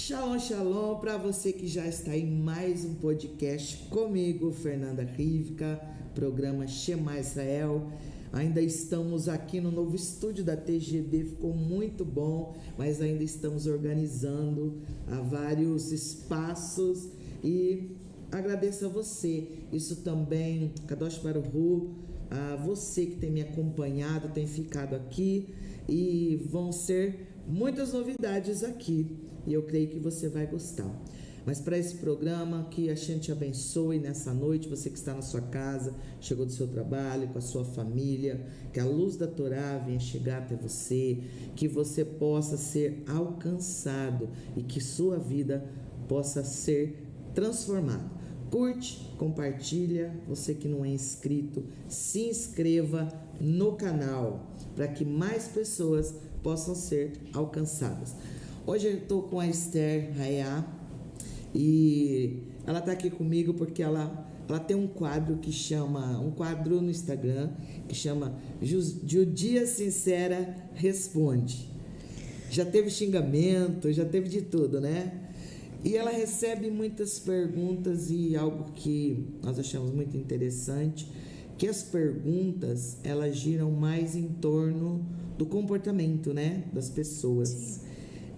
Shalom, shalom para você que já está em mais um podcast comigo, Fernanda Rivka, programa Shema Israel. Ainda estamos aqui no novo estúdio da TGB, ficou muito bom, mas ainda estamos organizando vários espaços e agradeço a você. Isso também, Kadosh Baruch, a você que tem me acompanhado, tem ficado aqui, e vão ser muitas novidades aqui. E eu creio que você vai gostar. Mas para esse programa, que a gente te abençoe nessa noite, você que está na sua casa, chegou do seu trabalho, com a sua família, que a luz da Torá venha chegar até você, que você possa ser alcançado e que sua vida possa ser transformada. Curte, compartilha, você que não é inscrito, se inscreva no canal, para que mais pessoas possam ser alcançadas. Hoje eu estou com a Esther Rayá e ela está aqui comigo porque ela tem um quadro no Instagram que chama Judia Sincera Responde. Já teve xingamento, já teve de tudo, né? E ela recebe muitas perguntas e algo que nós achamos muito interessante, que as perguntas elas giram mais em torno do comportamento, né, das pessoas. Sim.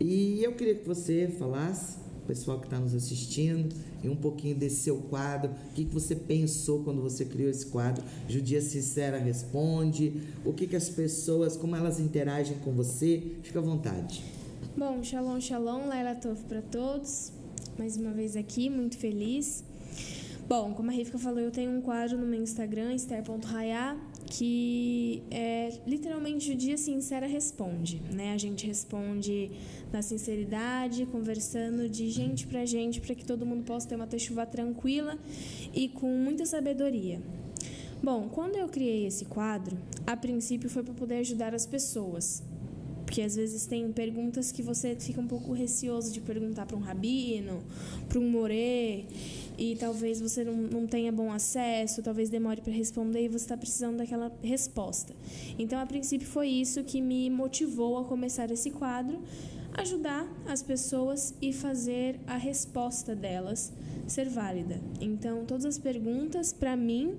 E eu queria que você falasse, o pessoal que está nos assistindo, e um pouquinho desse seu quadro, o que você pensou quando você criou esse quadro, Judia Sincera Responde, o que as pessoas, como elas interagem com você, fica à vontade. Bom, shalom, shalom, Laila Tov para todos, mais uma vez aqui, muito feliz. Bom, como a Rivka falou, eu tenho um quadro no meu Instagram, esther.rayá, que é literalmente Judia Sincera Responde, né? A gente responde na sinceridade, conversando de gente, para que todo mundo possa ter uma techuvá tranquila e com muita sabedoria. Bom, quando eu criei esse quadro, a princípio foi para poder ajudar as pessoas, porque às vezes tem perguntas que você fica um pouco receoso de perguntar para um rabino, para um morê, e talvez você não tenha bom acesso, talvez demore para responder e você está precisando daquela resposta. Então, a princípio, foi isso que me motivou a começar esse quadro, ajudar as pessoas e fazer a resposta delas ser válida. Então, todas as perguntas, para mim,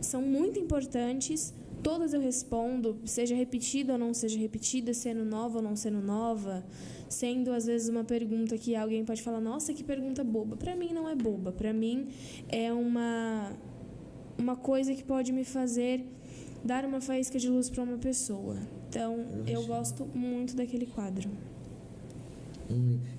são muito importantes. Todas eu respondo, seja repetida ou não seja repetida, sendo nova ou não sendo nova, sendo às vezes uma pergunta que alguém pode falar, nossa, que pergunta boba. Para mim não é boba, para mim é uma coisa que pode me fazer dar uma faísca de luz para uma pessoa. Então, eu gosto muito daquele quadro.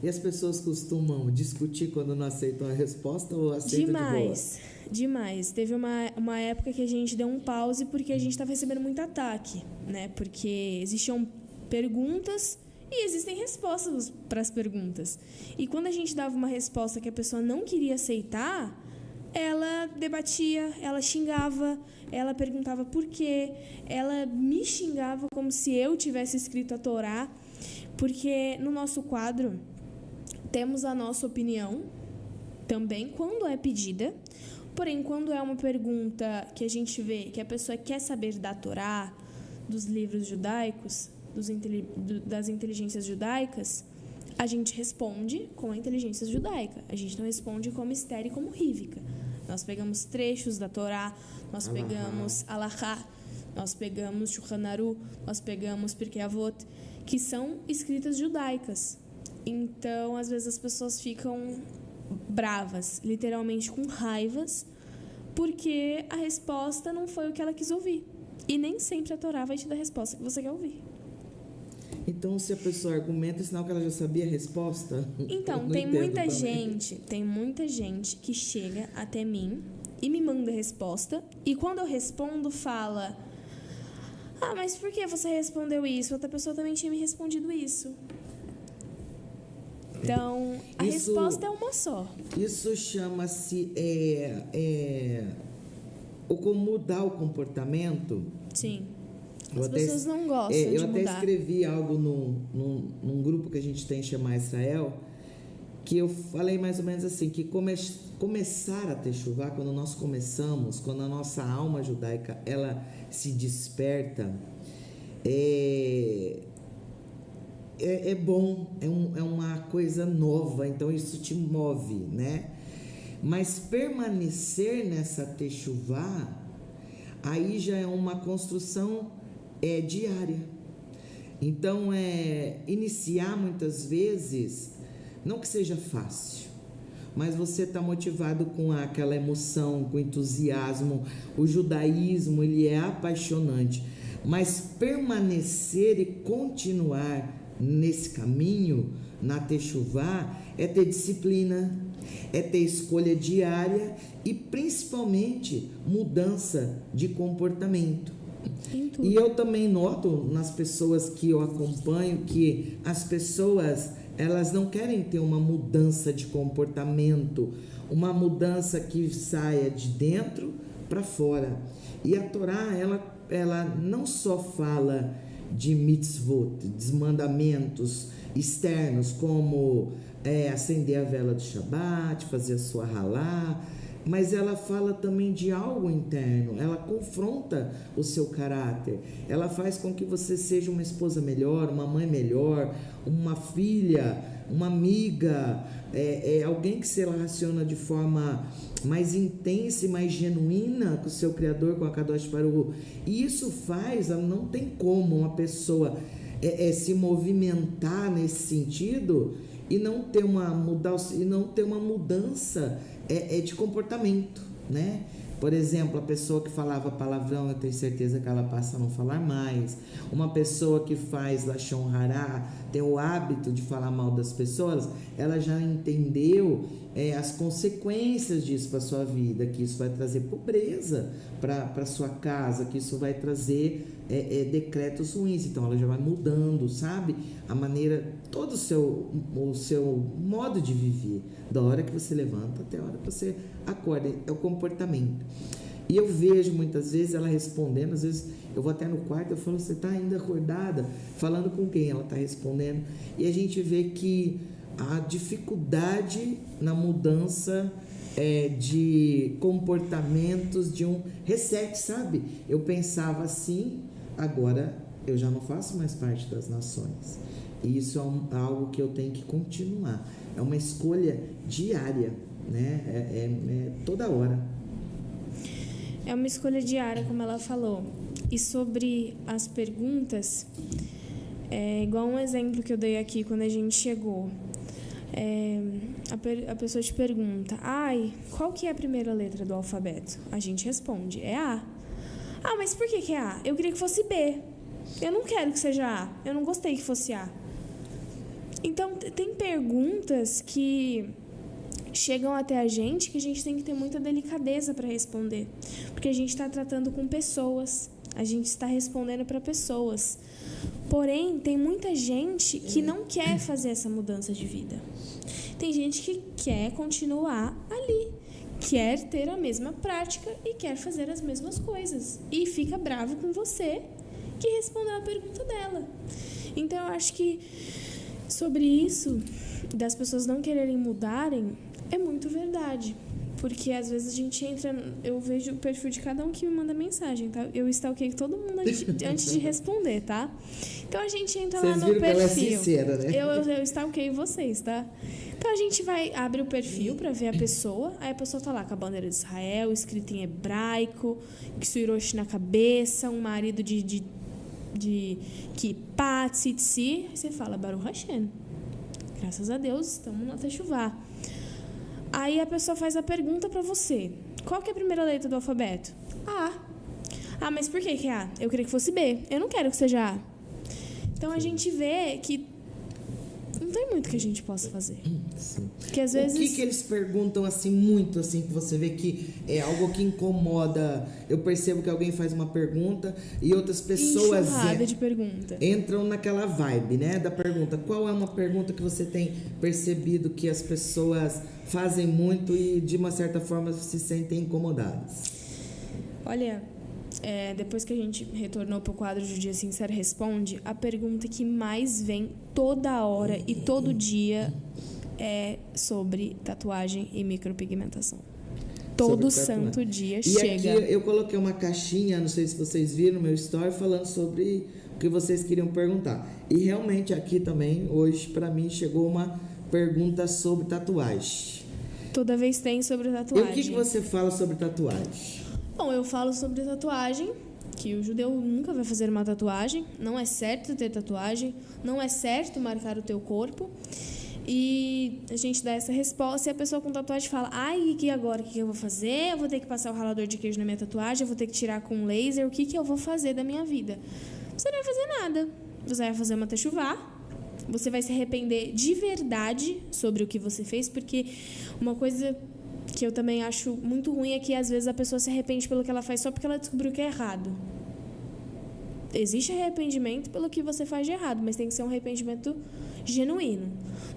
E as pessoas costumam discutir quando não aceitam a resposta ou aceitam demais, de boa? Demais. Teve uma época que a gente deu um pause porque a gente estava recebendo muito ataque, né? Porque existiam perguntas e existem respostas para as perguntas. E quando a gente dava uma resposta que a pessoa não queria aceitar, ela debatia, ela xingava, ela perguntava por quê, ela me xingava como se eu tivesse escrito a Torá. Porque no nosso quadro temos a nossa opinião também quando é pedida, porém quando é uma pergunta que a gente vê que a pessoa quer saber da Torá, dos livros judaicos, das inteligências judaicas, a gente responde com a inteligência judaica. A gente não responde como Esther e como Rivka. Nós pegamos trechos da Torá, nós pegamos Alahá, nós pegamos Shulchan Aruch, nós pegamos Pirkei Avot, que são escritas judaicas. Então, às vezes as pessoas ficam bravas, literalmente com raivas, porque a resposta não foi o que ela quis ouvir. E nem sempre a Torá vai te dar a resposta que você quer ouvir. Então, se a pessoa argumenta, é sinal que ela já sabia a resposta? Então, tem muita gente que chega até mim e me manda a resposta, e quando eu respondo, fala... Ah, mas por que você respondeu isso? Outra pessoa também tinha me respondido isso. Então, a resposta é uma só. Isso chama-se como mudar o comportamento? Sim. As pessoas não gostam de mudar. Eu até escrevi algo num grupo que a gente tem, Shema Israel, que eu falei mais ou menos assim, que começar a techuvá, quando nós começamos, quando a nossa alma judaica ela se desperta, é bom, é uma coisa nova, então isso te move, né? Mas permanecer nessa techuvá, aí já é uma construção diária. Então, iniciar muitas vezes, não que seja fácil, mas você está motivado com aquela emoção, com entusiasmo. O judaísmo, ele é apaixonante, mas permanecer e continuar nesse caminho, na techuvá, é ter disciplina, é ter escolha diária e principalmente mudança de comportamento. E eu também noto nas pessoas que eu acompanho que as pessoas, elas não querem ter uma mudança de comportamento, uma mudança que saia de dentro para fora. E a Torá, ela não só fala de mitzvot, de mandamentos externos, como acender a vela do Shabat, fazer a sua halá, mas ela fala também de algo interno, ela confronta o seu caráter, ela faz com que você seja uma esposa melhor, uma mãe melhor, uma filha, uma amiga, alguém que se relaciona de forma mais intensa e mais genuína com o seu Criador, com a Kadosh Baruch Hu. E isso faz, não tem como uma pessoa se movimentar nesse sentido e não ter uma mudança de comportamento, né? Por exemplo, a pessoa que falava palavrão, eu tenho certeza que ela passa a não falar mais. Uma pessoa que faz lashon hará, tem o hábito de falar mal das pessoas, ela já entendeu as consequências disso para a sua vida, que isso vai trazer pobreza para a sua casa, que isso vai trazer decretos ruins. Então ela já vai mudando, sabe? A maneira, todo o seu modo de viver, da hora que você levanta até a hora que você acorda, é o comportamento. E eu vejo muitas vezes ela respondendo, às vezes eu vou até no quarto, eu falo, você está ainda acordada? Falando com quem ela está respondendo. E a gente vê que a dificuldade na mudança de comportamentos, de um reset, sabe? Eu pensava assim, agora eu já não faço mais parte das nações. E isso é algo que eu tenho que continuar. É uma escolha diária, né? Toda hora. É uma escolha diária, como ela falou. E sobre as perguntas, igual um exemplo que eu dei aqui quando a gente chegou. A pessoa te pergunta, qual que é a primeira letra do alfabeto? A gente responde, é A. Mas por que é A? Eu queria que fosse B. Eu não quero que seja A. Eu não gostei que fosse A. Então, tem perguntas que chegam até a gente que a gente tem que ter muita delicadeza para responder. Porque a gente está tratando com pessoas. A gente está respondendo para pessoas. Porém, tem muita gente que não quer fazer essa mudança de vida. Tem gente que quer continuar ali, quer ter a mesma prática e quer fazer as mesmas coisas. E fica bravo com você que respondeu a pergunta dela. Então, eu acho que sobre isso, das pessoas não quererem mudarem, é muito verdade. Porque às vezes a gente entra... Eu vejo o perfil de cada um que me manda mensagem, tá? Eu stalkeio todo mundo antes de responder, tá? Então a gente entra lá no perfil. Que ela é sincera, né? Eu stalkeio vocês, tá? Então a gente abre o perfil pra ver a pessoa. Aí a pessoa tá lá com a bandeira de Israel, escrita em hebraico, Ksuiroshi na cabeça, um marido de kippah, tzitzi. Aí você fala, Baruch Hashem. Graças a Deus, estamos na techuvá. Aí a pessoa faz a pergunta pra você. Qual que é a primeira letra do alfabeto? A. Mas por que é A? Eu queria que fosse B. Eu não quero que seja A. Então a gente vê que não tem muito que a gente possa fazer. Sim. Que às vezes... O que eles perguntam assim, muito assim, que você vê que é algo que incomoda? Eu percebo que alguém faz uma pergunta e outras pessoas de pergunta. Entram naquela vibe, né, da pergunta. Qual é uma pergunta que você tem percebido que as pessoas fazem muito e de uma certa forma se sentem incomodadas? Olha, depois que a gente retornou para o quadro Judia Sincero Responde, a pergunta que mais vem toda hora e todo dia é sobre tatuagem e micropigmentação. todo santo dia e chega. Aqui eu coloquei uma caixinha, não sei se vocês viram no meu story, falando sobre o que vocês queriam perguntar. E realmente aqui também, hoje, para mim, chegou uma pergunta sobre tatuagem. Toda vez tem sobre tatuagem. E o que você fala sobre tatuagem? Bom, eu falo sobre tatuagem, que o judeu nunca vai fazer uma tatuagem. Não é certo ter tatuagem, não é certo marcar o teu corpo. E a gente dá essa resposta e a pessoa com tatuagem fala: ai, e agora? O que eu vou fazer? Eu vou ter que passar o ralador de queijo na minha tatuagem, eu vou ter que tirar com laser, o que eu vou fazer da minha vida? Você não vai fazer nada. Você vai fazer uma techuvá, você vai se arrepender de verdade sobre o que você fez, porque uma coisa que eu também acho muito ruim é que às vezes a pessoa se arrepende pelo que ela faz só porque ela descobriu que é errado. Existe arrependimento pelo que você faz de errado, mas tem que ser um arrependimento genuíno.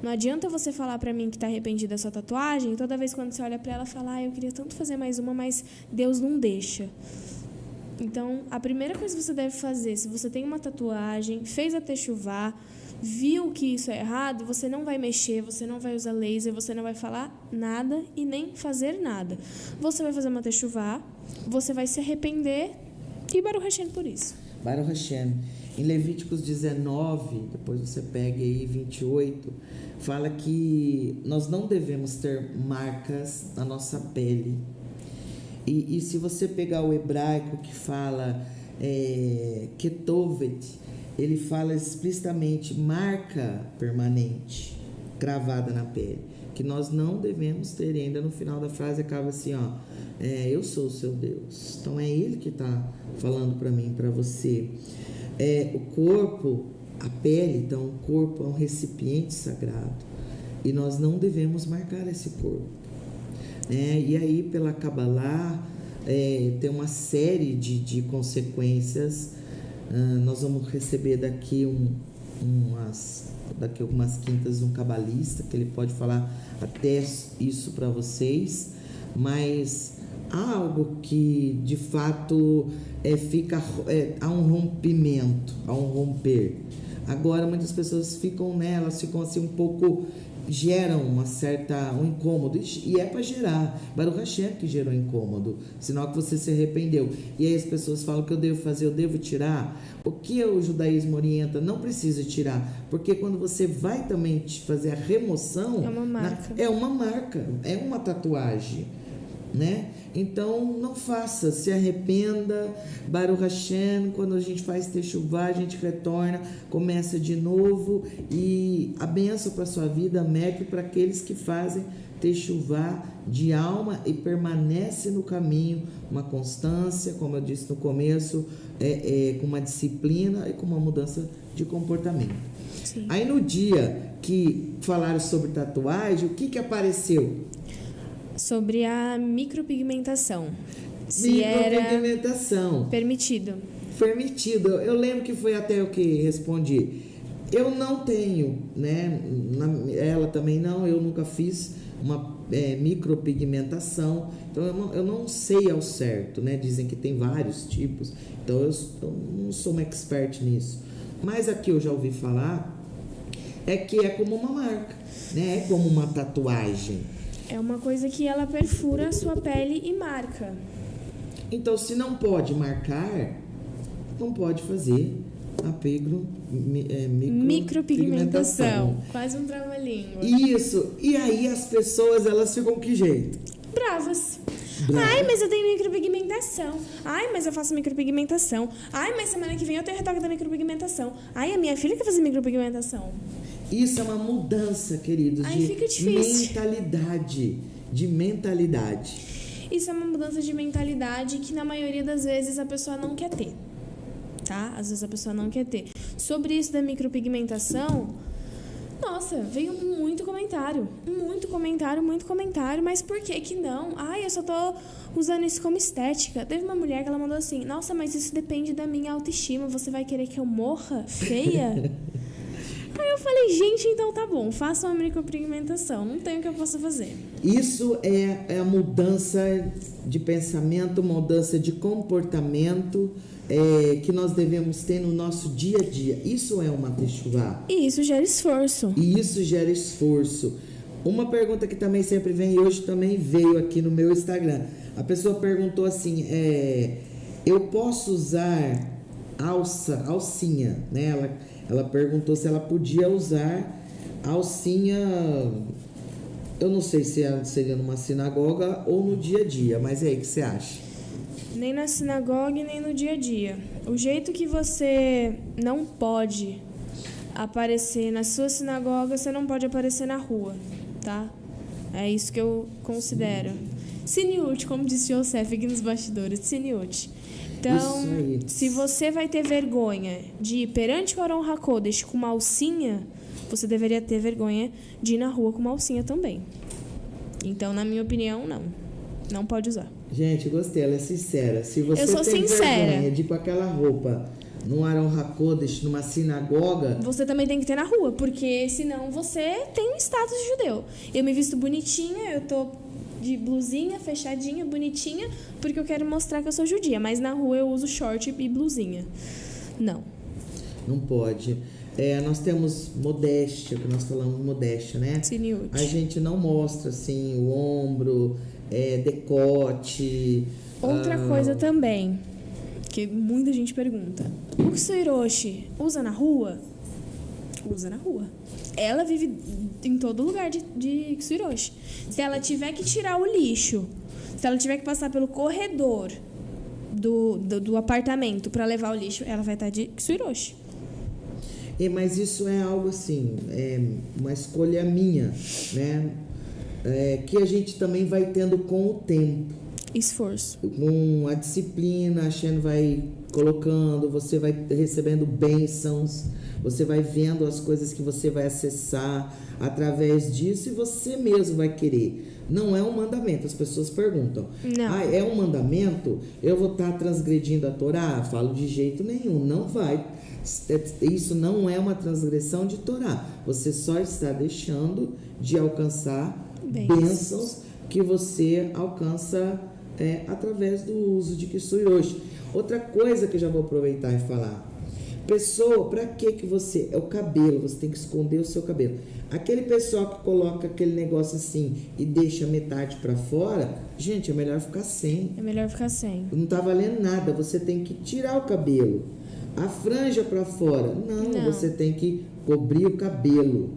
Não adianta você falar pra mim que tá arrependido da sua tatuagem e toda vez quando você olha pra ela falar: eu queria tanto fazer mais uma, mas Deus não deixa. Então, a primeira coisa que você deve fazer, se você tem uma tatuagem, fez a techuvá, viu que isso é errado, você não vai mexer, você não vai usar laser, você não vai falar nada e nem fazer nada. Você vai fazer uma techuvá, você vai se arrepender e Baruch Hashem por isso. Baruch Hashem. Em Levíticos 19, depois você pega aí 28, fala que nós não devemos ter marcas na nossa pele. E se você pegar o hebraico que fala ketovet, ele fala explicitamente marca permanente, gravada na pele, que nós não devemos ter. Ainda no final da frase acaba assim, ó, eu sou o seu Deus. Então é Ele que está falando para mim, para você. O corpo, a pele, então o corpo é um recipiente sagrado e nós não devemos marcar esse corpo. E aí pela Kabbalah tem uma série de consequências. Nós vamos receber daqui algumas quintas um cabalista que ele pode falar até isso para vocês, mas há algo que de fato há um rompimento, há um romper. Agora muitas pessoas elas ficam assim um pouco, geram um incômodo, e é para gerar. Baruch Hashem que gerou incômodo, sinal que você se arrependeu. E aí as pessoas falam: o que eu devo fazer? Eu devo tirar? O que o judaísmo orienta? Não precisa tirar, porque quando você vai também fazer a remoção, é uma marca, é uma tatuagem, né? Então não faça, se arrependa. Baruch Hashem, quando a gente faz techuvá, a gente retorna, começa de novo, e a bênção para a sua vida, Meque, para aqueles que fazem techuvá de alma e permanece no caminho, uma constância, como eu disse no começo, com uma disciplina e com uma mudança de comportamento. Sim. Aí no dia que falaram sobre tatuagem, o que apareceu? Sobre a micropigmentação. Micropigmentação. Era permitido. Eu lembro que foi até eu que respondi. Eu não tenho, né? Ela também não, eu nunca fiz uma micropigmentação. Então eu não sei ao certo, né? Dizem que tem vários tipos. Então eu não sou uma expert nisso. Mas aqui eu já ouvi falar que é como uma marca, né? É como uma tatuagem. É uma coisa que ela perfura a sua pele e marca. Então, se não pode marcar, não pode fazer a micropigmentação. Quase um trava-língua. Isso. E aí as pessoas, elas ficam que jeito? Bravas. Ai, mas eu tenho micropigmentação. Ai, mas eu faço micropigmentação. Ai, mas semana que vem eu tenho retoque da micropigmentação. Ai, a minha filha quer fazer micropigmentação. Isso é uma mudança, queridos, de mentalidade. Isso é uma mudança de mentalidade que na maioria das vezes a pessoa não quer ter, tá? Às vezes a pessoa não quer ter. Sobre isso da micropigmentação, nossa, veio muito comentário, mas por que não? Ai, eu só tô usando isso como estética. Teve uma mulher que ela mandou assim: nossa, mas isso depende da minha autoestima, você vai querer que eu morra feia? Aí eu falei: gente, então tá bom, faça uma micropigmentação, não tem o que eu possa fazer. Isso é a mudança de pensamento, mudança de comportamento que nós devemos ter no nosso dia a dia. Isso é uma techuvá. E isso gera esforço. Uma pergunta que também sempre vem, e hoje também veio aqui no meu Instagram. A pessoa perguntou assim, eu posso usar alcinha, né? Ela perguntou se ela podia usar alcinha, eu não sei se seria numa sinagoga ou no dia a dia, mas aí, o que você acha? Nem na sinagoga e nem no dia a dia. O jeito que você não pode aparecer na sua sinagoga, você não pode aparecer na rua, tá? É isso que eu considero. Siniut, como disse o José aqui nos bastidores, Siniut. Então, se você vai ter vergonha de ir perante o Aron HaKodesh com uma alcinha, você deveria ter vergonha de ir na rua com uma alcinha também. Então, na minha opinião, não. Não pode usar. Gente, gostei, ela é sincera. Se você eu sou tem sincera. vergonha de ir com aquela roupa no Aron HaKodesh, numa sinagoga... Você também tem que ter na rua, porque senão você tem um status de judeu. Eu me visto bonitinha, eu tô de blusinha, fechadinha, bonitinha, porque eu quero mostrar que eu sou judia. Mas na rua eu uso short e blusinha. Não. Não pode. Nós temos modéstia, que nós falamos modéstia, né? Siniut. A gente não mostra, assim, o ombro, decote... Outra coisa também, que muita gente pergunta. O Ksuiroshi usa na rua? Usa na rua. Ela vive em todo lugar de Ksuiroshi. Se ela tiver que tirar o lixo, se ela tiver que passar pelo corredor do apartamento para levar o lixo, ela vai estar de Ksuiroshi. Mas isso é algo assim, uma escolha minha, né? Que a gente também vai tendo com o tempo. Esforço. Com a disciplina, a Shen vai colocando, você vai recebendo bênçãos, você vai vendo as coisas que você vai acessar através disso e você mesmo vai querer. Não é um mandamento, as pessoas perguntam. Não. É um mandamento? Eu vou estar transgredindo a Torá? Falo de jeito nenhum, não vai. Isso não é uma transgressão de Torá. Você só está deixando de alcançar bênçãos que você alcança através do uso de Ksuiroshi. Outra coisa que eu já vou aproveitar e falar. Pessoa, para que você... É o cabelo, você tem que esconder o seu cabelo. Aquele pessoal que coloca aquele negócio assim e deixa metade para fora, gente, é melhor ficar sem. É melhor ficar sem. Não tá valendo nada, você tem que tirar o cabelo. A franja para fora, não, você tem que cobrir o cabelo.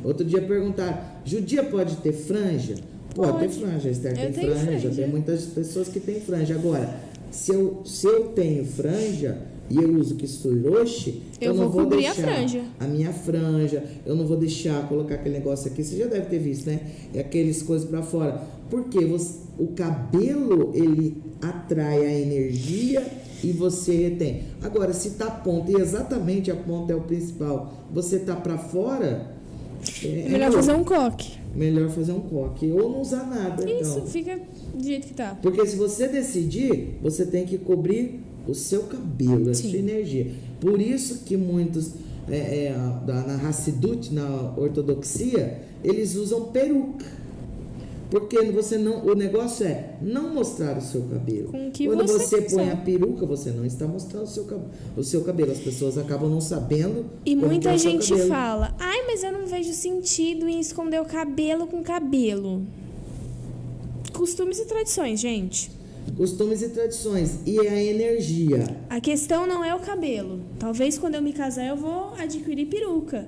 Outro dia perguntaram, judia pode ter franja? Pode ter franja, a Esther tem franja, tem muitas pessoas que têm franja. Agora, se eu tenho franja e eu uso Ksuiroshi, eu não vou deixar a minha franja, eu não vou deixar colocar aquele negócio aqui, você já deve ter visto, né? É aqueles coisas para fora. Porque o cabelo, ele atrai a energia e você retém. Agora, se tá a ponta, e exatamente a ponta é o principal, você tá para fora... É melhor fazer um coque. Melhor fazer um coque. Ou não usar nada. Isso, então. fica do jeito que tá. Porque se você decidir, você tem que cobrir o seu cabelo, a sua energia. Por isso que muitos, na Hassidut, na ortodoxia, eles usam peruca. Porque o negócio é não mostrar o seu cabelo. Quando você põe a peruca, você não está mostrando o seu cabelo. As pessoas acabam não sabendo. E muita gente fala, mas eu não vejo sentido em esconder o cabelo com cabelo. Costumes e tradições, gente. Costumes e tradições. E a energia. A questão não é o cabelo. Talvez quando eu me casar eu vou adquirir peruca.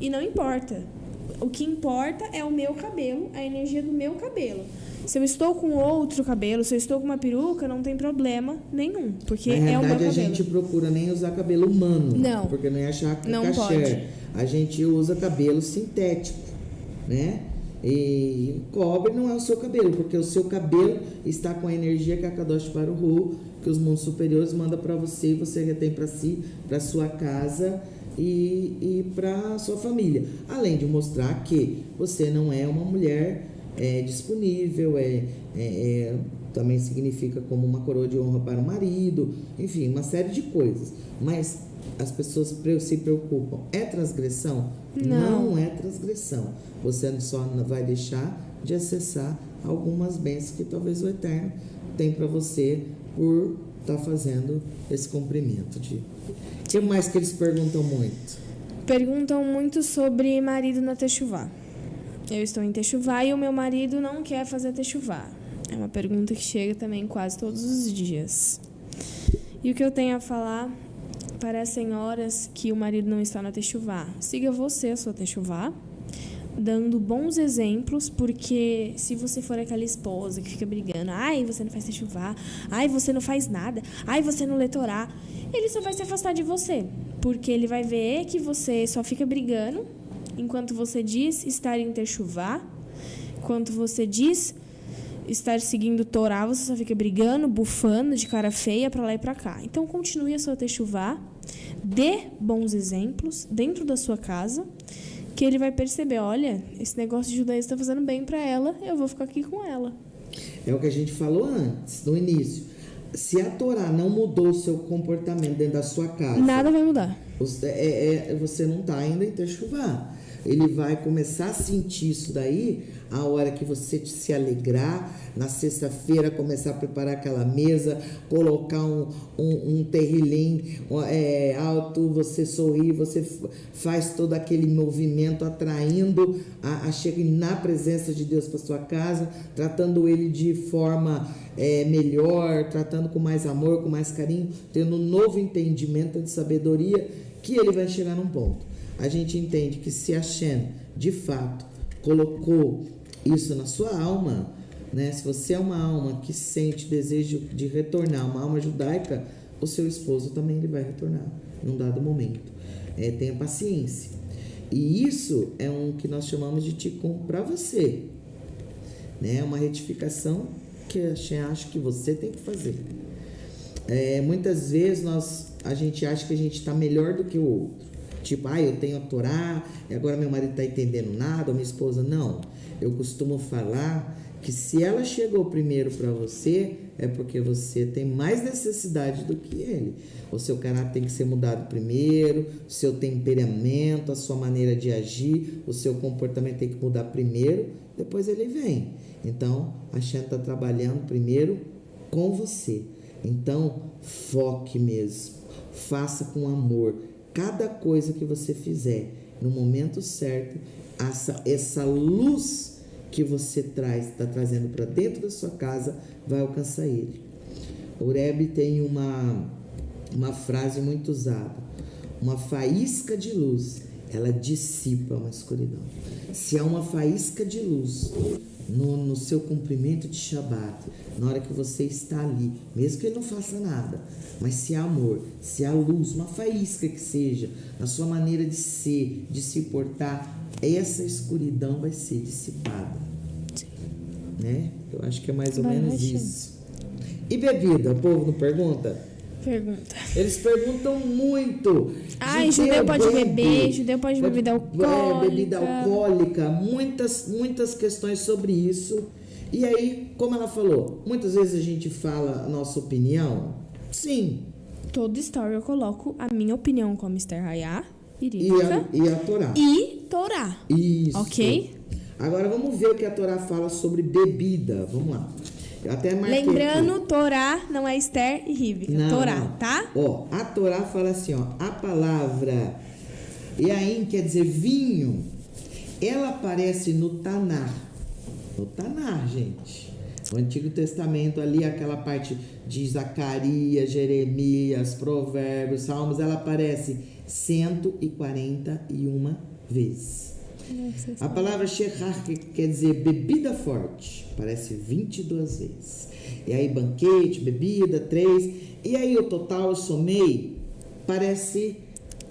E não importa. O que importa é o meu cabelo, a energia do meu cabelo. Se eu estou com outro cabelo, se eu estou com uma peruca, não tem problema nenhum, porque é o meu cabelo. Na verdade, a gente procura nem usar cabelo humano. Não. Porque não ia achar que não pode. A gente usa cabelo sintético, né? E cobre não é o seu cabelo, porque o seu cabelo está com a energia que a Kadosh Baruch Hu, que os mundos superiores mandam para você e você retém para si, para sua casa e para sua família. Além de mostrar que você não é uma mulher disponível, também significa como uma coroa de honra para o marido, enfim, uma série de coisas. Mas as pessoas se preocupam. É transgressão? Não é transgressão. Você só vai deixar de acessar algumas bênçãos que talvez o Eterno tem para você por estar fazendo esse cumprimento. O que mais que eles perguntam muito? Perguntam muito sobre marido na Teshuvá. eu estou em techuvá e o meu marido não quer fazer techuvá. É uma pergunta que chega também quase todos os dias. E o que eu tenho a falar para as senhoras que o marido não está na techuvá? Siga você a sua techuvá, dando bons exemplos, porque se você for aquela esposa que fica brigando, ai, você não faz techuvá, ai, você não faz nada, ai, você não lê Torá, ele só vai se afastar de você, porque ele vai ver que você só fica brigando, enquanto você diz estar em techuvá, enquanto você diz estar seguindo Torá, você só fica brigando, bufando, de cara feia pra lá e pra cá. Então, continue a sua techuvá, dê bons exemplos dentro da sua casa, que ele vai perceber, olha, esse negócio de judaísmo está fazendo bem para ela, eu vou ficar aqui com ela. É o que a gente falou antes, no início. Se a Torá não mudou o seu comportamento dentro da sua casa, nada vai mudar. Você não está ainda em techuvá. Ele vai começar a sentir isso daí a hora que você se alegrar, na sexta-feira começar a preparar aquela mesa, colocar um terrilim alto, você sorrir, você faz todo aquele movimento atraindo a chegar na presença de Deus para sua casa, tratando ele de forma melhor, tratando com mais amor, com mais carinho, tendo um novo entendimento de sabedoria, que ele vai chegar num ponto. A gente entende que se a Shem, de fato, colocou isso na sua alma, né? Se você é uma alma que sente desejo de retornar, uma alma judaica, o seu esposo também ele vai retornar num dado momento. Tenha paciência. E isso é um que nós chamamos de tikkun para você, né? Uma retificação que a Shem acha que você tem que fazer. Muitas vezes a gente acha que a gente está melhor do que o outro. Tipo, eu tenho a Torá, e agora meu marido está entendendo nada, ou minha esposa, não. Eu costumo falar que se ela chegou primeiro para você, é porque você tem mais necessidade do que ele. O seu caráter tem que ser mudado primeiro, o seu temperamento, a sua maneira de agir, o seu comportamento tem que mudar primeiro, depois ele vem. Então, a Shem está trabalhando primeiro com você. Então, foque mesmo, faça com amor. Cada coisa que você fizer no momento certo, essa luz que você está trazendo para dentro da sua casa, vai alcançar ele. O Rebbe tem uma frase muito usada: uma faísca de luz, ela dissipa uma escuridão. Se há uma faísca de luz no seu cumprimento de Shabat, na hora que você está ali, mesmo que ele não faça nada, mas se há amor, se há luz, uma faísca que seja, na sua maneira de ser, de se portar, essa escuridão vai ser dissipada. Né? Eu acho que é mais ou menos isso. E bebida? O povo não pergunta? Pergunta. Eles perguntam muito. Judeu pode beber, judeu pode beber bebida alcoólica. Bebida alcoólica, muitas questões sobre isso. E aí, como ela falou, muitas vezes a gente fala a nossa opinião. Sim. Todo story eu coloco a minha opinião como Esther Hayá, e a Torá. E Torá. Isso. Ok? Agora vamos ver o que a Torá fala sobre bebida. Vamos lá. Eu até marquei. Lembrando, aqui. Torá não é Esther e Rívika. Torá, não. Tá? A Torá fala assim, a palavra Yain quer dizer vinho, ela aparece no Tanar. No Tanar, gente. O Antigo Testamento ali, aquela parte de Zacarias, Jeremias, Provérbios, Salmos, ela aparece 141 vezes. A palavra Shechar, que quer dizer bebida forte, aparece 22 vezes. E aí banquete, bebida, 3. E aí o total, eu somei, parece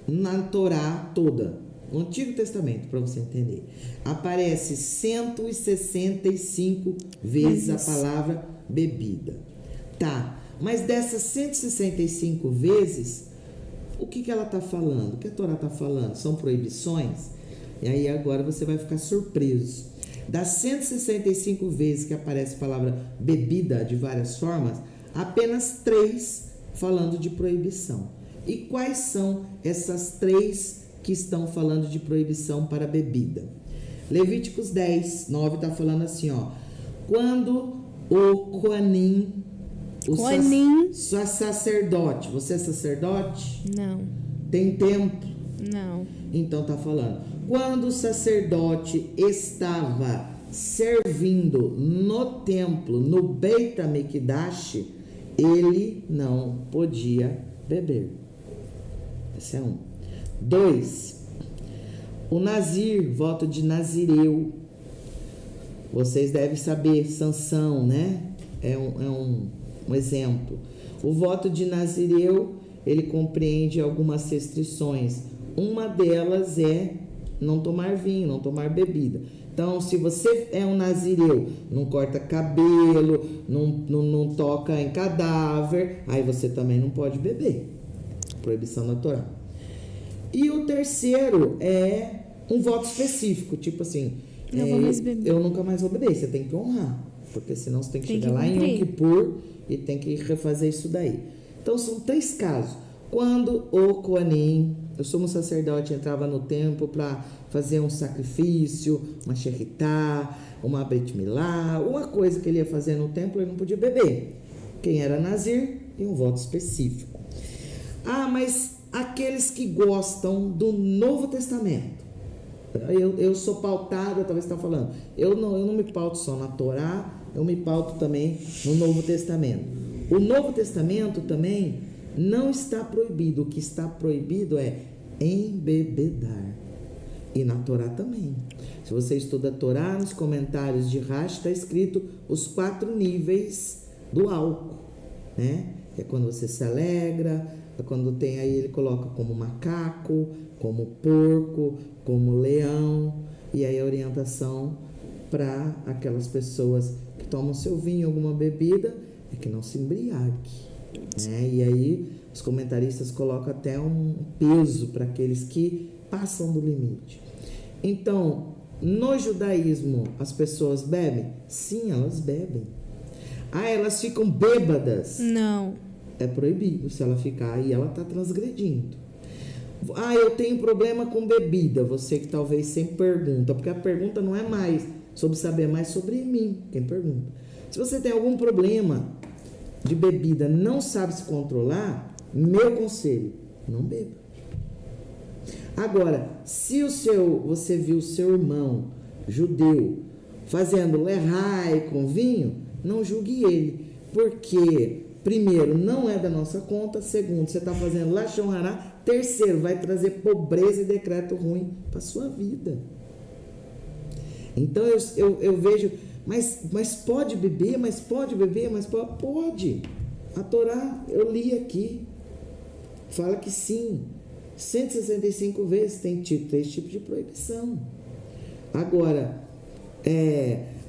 na Torá toda. No Antigo Testamento, para você entender. Aparece 165 vezes a palavra bebida. Tá, mas dessas 165 vezes, o que ela está falando? O que a Torá está falando? São proibições? E aí agora você vai ficar surpreso. Das 165 vezes que aparece a palavra bebida de várias formas, apenas 3 falando de proibição. E quais são essas 3 que estão falando de proibição para bebida? Levíticos 10, 9 está falando assim, quando o Kohanim, sacerdote, você é sacerdote? Não. Tem tempo Não. Então tá falando, quando o sacerdote estava servindo no templo, no Beit HaMikdash, ele não podia beber. Esse é um. 2. O Nazir, voto de Nazireu. Vocês devem saber, Sansão, né? É um exemplo. O voto de Nazireu, ele compreende algumas restrições. Uma delas é não tomar vinho, não tomar bebida. Então, se você é um nazireu, não corta cabelo, não toca em cadáver, aí você também não pode beber. Proibição da Torá. E o terceiro é um voto específico, tipo assim, não vou mais beber. Eu nunca mais vou beber, você tem que honrar, porque senão você tem que chegar que lá em Yom Kippur e tem que refazer isso daí. Então, são 3 casos. Quando o Kohanim, o sumo sacerdote, entrava no templo para fazer um sacrifício, uma shechitá, uma brit milá, uma coisa que ele ia fazer no templo, ele não podia beber. Quem era nazir tinha um voto específico. Ah, mas aqueles que gostam do Novo Testamento, eu sou pautada, talvez você está falando, eu não me pauto só na Torá, eu me pauto também no Novo Testamento. O Novo Testamento também não está proibido, o que está proibido é embebedar. E na Torá também. Se você estuda a Torá, nos comentários de Rashi está escrito os 4 níveis do álcool, né? É quando você se alegra, é quando tem aí, ele coloca como macaco, como porco, como leão, e aí a orientação para aquelas pessoas que tomam seu vinho, alguma bebida, é que não se embriague, né? E aí os comentaristas colocam até um peso para aqueles que passam do limite. Então, no judaísmo, as pessoas bebem? Sim, elas bebem. Ah, elas ficam bêbadas? Não. É proibido. Se ela ficar aí, ela está transgredindo. Ah, eu tenho problema com bebida. Você que talvez sempre pergunta, porque a pergunta não é mais sobre saber, mais sobre mim, quem pergunta. Se você tem algum problema de bebida, não sabe se controlar, meu conselho, não beba. Agora, se você viu o seu irmão judeu fazendo lehai com vinho, não julgue ele, porque primeiro, não é da nossa conta, segundo, você está fazendo lashon hará, terceiro, vai trazer pobreza e decreto ruim para sua vida. Então eu vejo, mas pode beber, mas pode beber, mas pode. A Torá, eu li aqui, fala que sim. 165 vezes tem 3 tipos de proibição. Agora,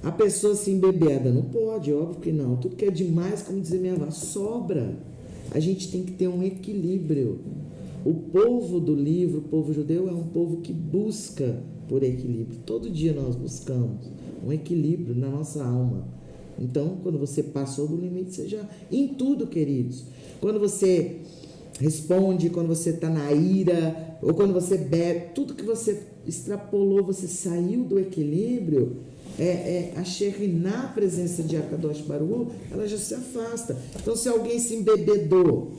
a pessoa se embebeda, não pode, óbvio que não. Tudo que é demais, como dizia minha avó, sobra. A gente tem que ter um equilíbrio. O povo do livro, o povo judeu, é um povo que busca por equilíbrio. Todo dia nós buscamos um equilíbrio na nossa alma. Então, quando você passou do limite, você já... Em tudo, queridos. Quando você responde, quando você está na ira, ou quando você bebe, tudo que você extrapolou, você saiu do equilíbrio, a Shekhinah, a presença de Akadosh Baruch, ela já se afasta. Então, se alguém se embebedou,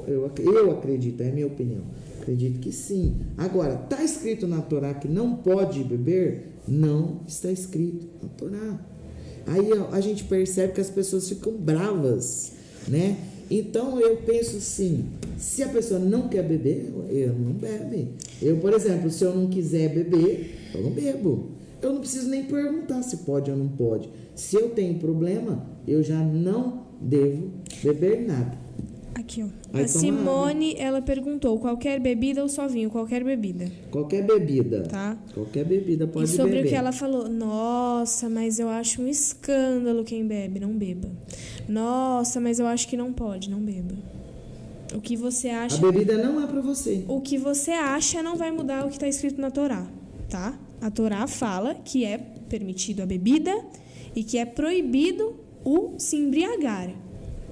eu acredito, é a minha opinião, acredito que sim. Agora, está escrito na Torá que não pode beber? Não está escrito na Torá. Aí a gente percebe que as pessoas ficam bravas, né? Então, eu penso assim, se a pessoa não quer beber, eu não bebe. Eu, por exemplo, se eu não quiser beber, eu não bebo. Eu não preciso nem perguntar se pode ou não pode. Se eu tenho problema, eu já não devo beber nada. Aqui, ó. A Simone, ela perguntou, qualquer bebida ou só vinho? Qualquer bebida. Qualquer bebida. Tá. Qualquer bebida pode beber. E sobre o que ela falou, nossa, mas eu acho um escândalo quem bebe, não beba. Nossa, mas eu acho que não pode, não beba. O que você acha... A bebida não é pra você. O que você acha não vai mudar o que está escrito na Torá, tá? A Torá fala que é permitido a bebida e que é proibido o se embriagar.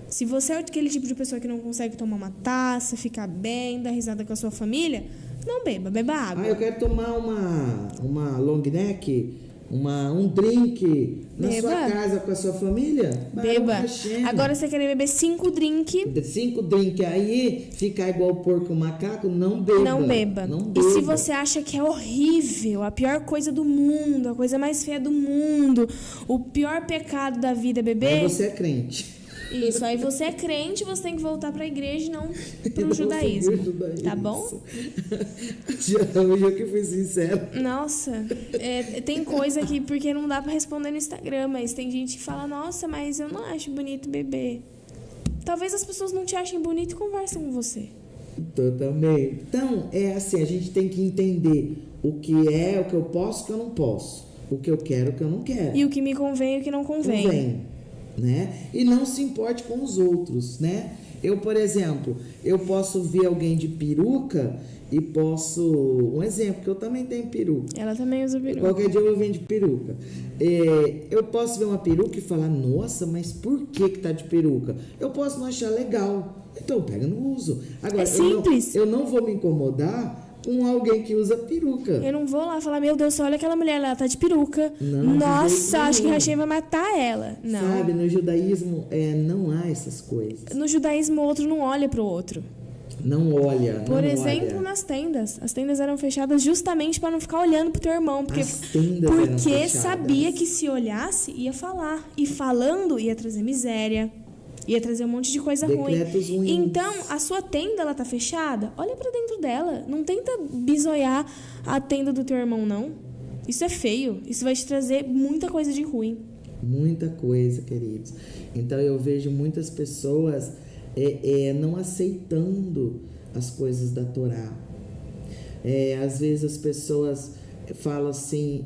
Se você é aquele tipo de pessoa que não consegue tomar uma taça, ficar bem, dar risada com a sua família, não beba, beba água. Eu quero tomar uma long neck um drink na Beba. sua casa com a sua família? Beba. Hashem. Agora você quer beber 5 drinks? 5 drinks aí, ficar igual o porco e o macaco, não beba. Não beba. Não E se beba. você acha que é horrível, a pior coisa do mundo, a coisa mais feia do mundo, o pior pecado da vida é beber... Aí você é crente. Isso, aí você é crente, você tem que voltar para a igreja e não para Não o judaísmo. seguir o judaísmo. Tá bom? Hoje eu que fui sincero. Nossa, tem coisa que porque não dá para responder no Instagram, mas tem gente que fala, nossa, mas eu não acho bonito beber. Talvez as pessoas não te achem bonito e conversam com você. Tô também. Então, é assim, a gente tem que entender o que eu posso e o que eu não posso. O que eu quero e o que eu não quero. E o que me convém e o que não convém. Né? E não se importe com os outros, né? Eu, por exemplo, eu posso ver alguém de peruca e posso... Um exemplo, que eu também tenho peruca. Ela também usa peruca. Qualquer dia eu vou vir de peruca. Eu posso ver uma peruca e falar, nossa, mas por que tá de peruca? Eu posso não achar legal. Então, pega e não uso. Agora, É simples. Eu não vou me incomodar com alguém que usa peruca. Eu não vou lá falar, meu Deus, olha aquela mulher lá, tá de peruca. Não, nossa, acho que não. Hashem vai matar ela. Não. Sabe, no judaísmo não há essas coisas. No judaísmo, o outro não olha pro outro. Não olha. Por não exemplo, olha. nas tendas. As tendas eram fechadas justamente para não ficar olhando pro teu irmão. Porque eram fechadas. sabia que se olhasse, ia falar. E falando, ia trazer miséria. Ia trazer um monte de coisa Decretos ruim. ruins. Então, a sua tenda, ela tá fechada? Olha pra dentro dela. Não tenta bisoiar a tenda do teu irmão, não. Isso é feio. Isso vai te trazer muita coisa de ruim. Muita coisa, queridos. Então, eu vejo muitas pessoas não aceitando as coisas da Torá. Às vezes as pessoas falam assim,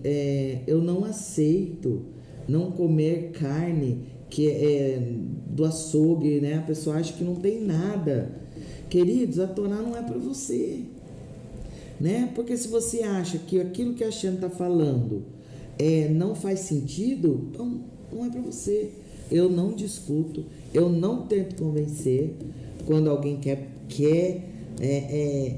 eu não aceito não comer carne que é do açougue, né? A pessoa acha que não tem nada. Queridos, a Torá não é para você, né? Porque se você acha que aquilo que a Hashem está falando não faz sentido, então não é para você. Eu não discuto, eu não tento convencer. Quando alguém quer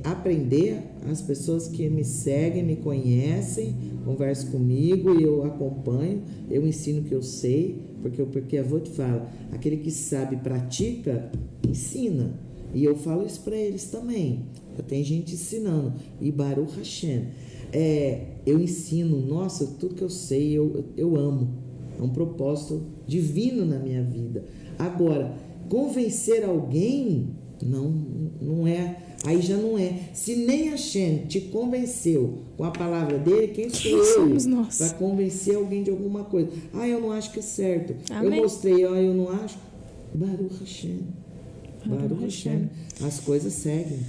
aprender, as pessoas que me seguem, me conhecem, conversam comigo e eu acompanho, eu ensino o que eu sei, porque eu vou te falar, aquele que sabe, pratica, ensina. E eu falo isso para eles também. Tem gente ensinando. E Baruch Hashem, eu ensino, nossa, tudo que eu sei, eu amo. É um propósito divino na minha vida. Agora, convencer alguém, não é. Aí já não é. Se nem Hashem te convenceu com a palavra dele, quem sou eu somos nós? para convencer alguém de alguma coisa? Eu não acho que é certo. Amém. Eu mostrei, eu não acho. Baruch Hashem. Baruch Hashem. As coisas seguem.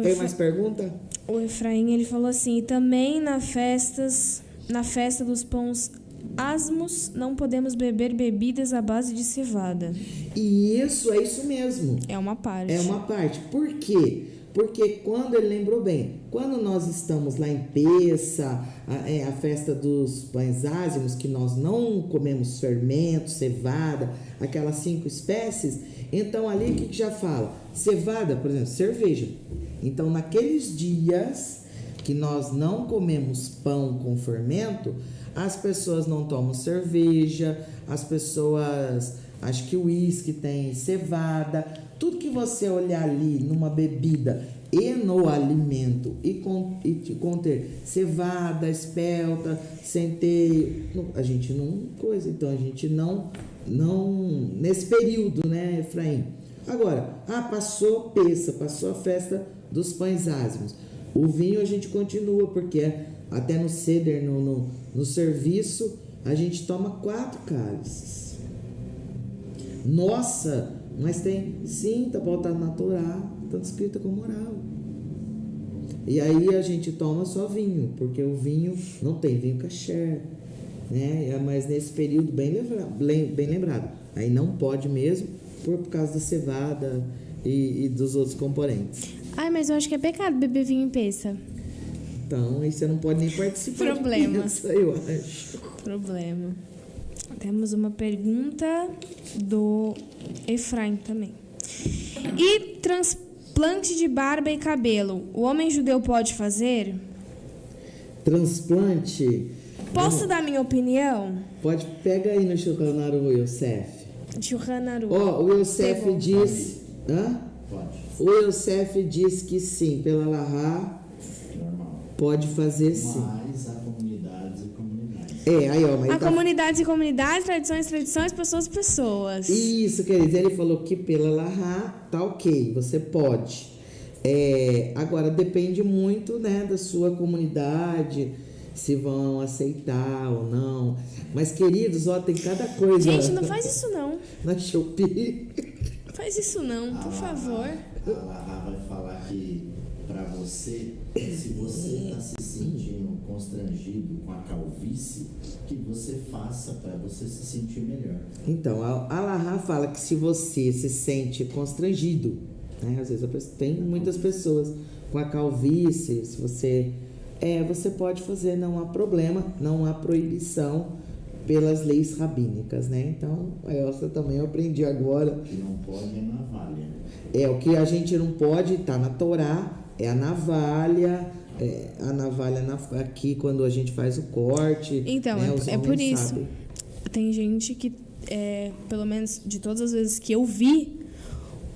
Tem mais pergunta? O Efraim, ele falou assim, também na festa dos pães asmos, não podemos beber bebidas à base de cevada. E isso é isso mesmo. É uma parte. É uma parte. Por quê? Porque quando ele lembrou bem, quando nós estamos lá em Pessa, a festa dos pães ázimos, que nós não comemos fermento, cevada, aquelas 5 espécies, então ali o que já fala? Cevada, por exemplo, cerveja. Então naqueles dias que nós não comemos pão com fermento, as pessoas não tomam cerveja, as pessoas, acho que o uísque tem cevada, tudo que você olhar ali numa bebida e no alimento e conter cevada, espelta, centeio, a gente não coisa, então a gente não nesse período, né, Efraim? Agora, passou Pessa, passou a festa dos pães ázimos. O vinho a gente continua, porque até no ceder, no serviço, a gente toma 4 cálices. Nossa, mas sim, tá pautado na Torá, tá escrito como oral. E aí a gente toma só vinho, porque o vinho não tem vinho kasher, né? Mas nesse período, bem lembrado, aí não pode mesmo, por causa da cevada e dos outros componentes. Mas eu acho que é pecado beber vinho em Pessa. Então, aí você não pode nem participar. Problema. Disso, eu acho. Problema. Temos uma pergunta do Efraim também. E transplante de barba e cabelo, o homem judeu pode fazer? Transplante, Posso dar minha opinião? Pode, pega aí no Shulchan Aruch, Yosef. Shulchan Aruch. O Yosef diz... Hã? Pode. O Yosef diz que sim, pela Lahá, Normal. pode fazer sim. Mas há comunidades e comunidades. Aí, ó, mas Há comunidades e comunidades, tradições, pessoas. Isso, quer dizer, ele falou que pela Lahá tá ok, você pode. Agora, depende muito, né, da sua comunidade, se vão aceitar ou não. Mas, queridos, ó, tem cada coisa. Gente, não faz isso não. Na Shopee. Faz isso não, por favor. A Lahá vai falar que para você, se você está se sentindo constrangido com a calvície, que você faça para você se sentir melhor. Então, a Lahá fala que se você se sente constrangido, né, às vezes tem muitas pessoas com a calvície, se você... você pode fazer, não há problema, não há proibição pelas leis rabínicas, né? Então, eu também aprendi agora. O que não pode é navalha. O que a gente não pode, tá na Torá, é a navalha, aqui quando a gente faz o corte. Então, né, é por isso. Sabem. Tem gente que, pelo menos de todas as vezes que eu vi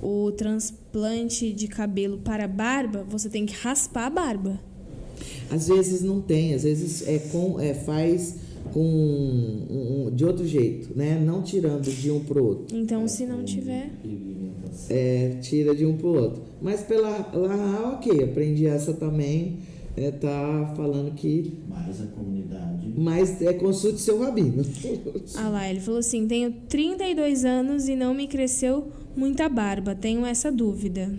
o transplante de cabelo para barba, você tem que raspar a barba. Às vezes não tem, às vezes faz com de outro jeito, né? Não tirando de um pro outro. Então, se não tiver... Tira de um pro outro. Mas pela Lahá, ok, aprendi essa também. Tá falando que... Mas a comunidade... Mas consulte seu rabino. Ah lá, ele falou assim, tenho 32 anos e não me cresceu muita barba, tenho essa dúvida.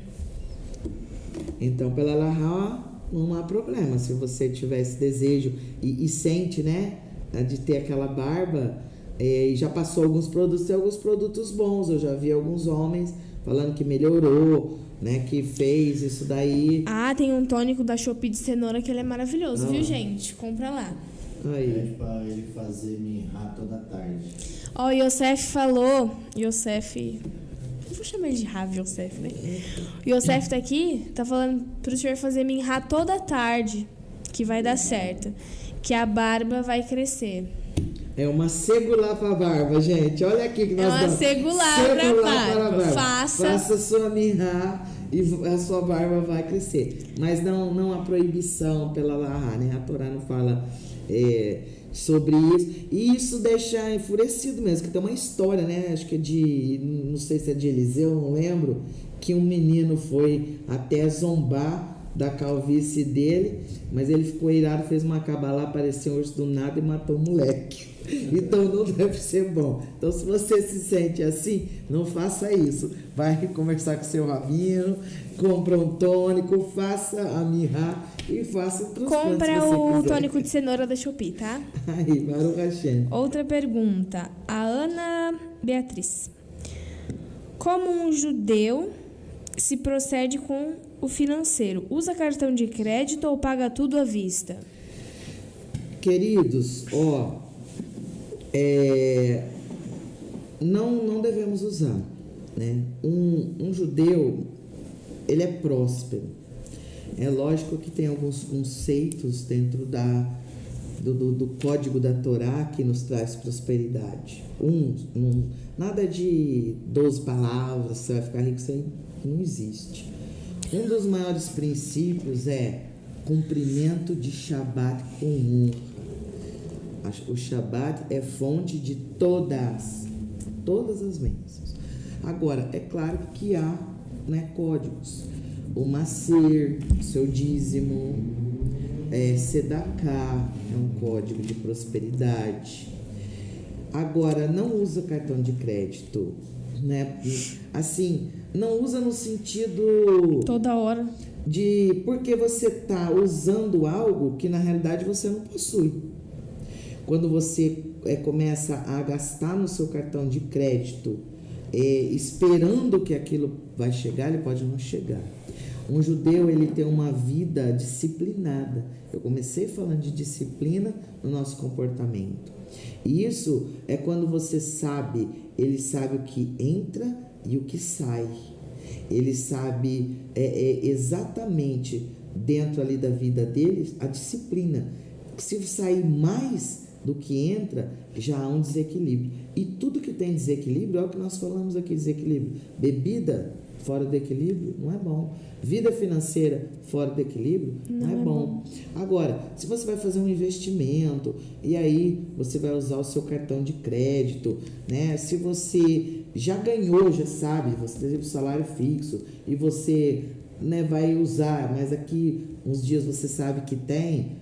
Então, pela Lahá, não há problema. Se você tiver esse desejo e sente, né, de ter aquela barba, e já passou alguns produtos, tem alguns produtos bons. Eu já vi alguns homens falando que melhorou, né, que fez isso daí. Ah, tem um tônico da Shopee de cenoura que ele é maravilhoso, viu, gente? Compra lá. Aí. Pede pra ele fazer minhá toda tarde. Ó, o Yosef falou... Yosef... Eu vou chamar ele de Rav Yosef, né? O Yosef tá aqui, tá falando pro senhor fazer minhá toda tarde, que vai dar certo. Que a barba vai crescer. É uma segulá pra barba, gente. Olha aqui que nós uma damos. segulá pra barba. Faça sua minhá e a sua barba vai crescer. Mas não há proibição pela Lahá, né? A Torá não fala sobre isso. E isso deixa enfurecido mesmo, que tem uma história, né? Acho que não sei se é de Eliseu, não lembro, que um menino foi até zombar da calvície dele, mas ele ficou irado, fez uma cabalá, apareceu um urso do nada e matou o moleque. Então não deve ser bom. Então, se você se sente assim, não faça isso. Vai conversar com seu rabino, compra um tônico, faça a mirra e faça o transplante. Compra o tônico de cenoura da Shopee, tá? Aí, Baruch Hashem. Outra pergunta. A Ana Beatriz. Como um judeu se procede com o financeiro? Usa cartão de crédito ou paga tudo à vista? Queridos, não devemos usar, né? Um judeu, ele é próspero. É lógico que tem alguns conceitos dentro do código da Torá que nos traz prosperidade. Nada de 12 palavras, você vai ficar rico, isso aí não existe. Um dos maiores princípios é cumprimento de Shabat com honra. O Shabat é fonte de todas as bênçãos. Agora, é claro que há, né, códigos. O macer, seu dízimo, Sedaká é um código de prosperidade. Agora, não usa cartão de crédito, né? Assim, não usa no sentido... Toda hora. Porque você está usando algo que na realidade você não possui. Quando você começa a gastar no seu cartão de crédito, esperando que aquilo vai chegar, ele pode não chegar. Um judeu, ele tem uma vida disciplinada. Eu comecei falando de disciplina no nosso comportamento. E isso é quando você sabe, ele sabe o que entra e o que sai. Ele sabe exatamente dentro ali da vida dele a disciplina. Se sair mais, do que entra, já há um desequilíbrio. E tudo que tem desequilíbrio, é o que nós falamos aqui, desequilíbrio. Bebida fora do equilíbrio não é bom. Vida financeira fora do equilíbrio não é bom. Agora, se você vai fazer um investimento e aí você vai usar o seu cartão de crédito, né? Se você já ganhou, já sabe, você teve um salário fixo e você, né, vai usar, mas aqui uns dias você sabe que tem,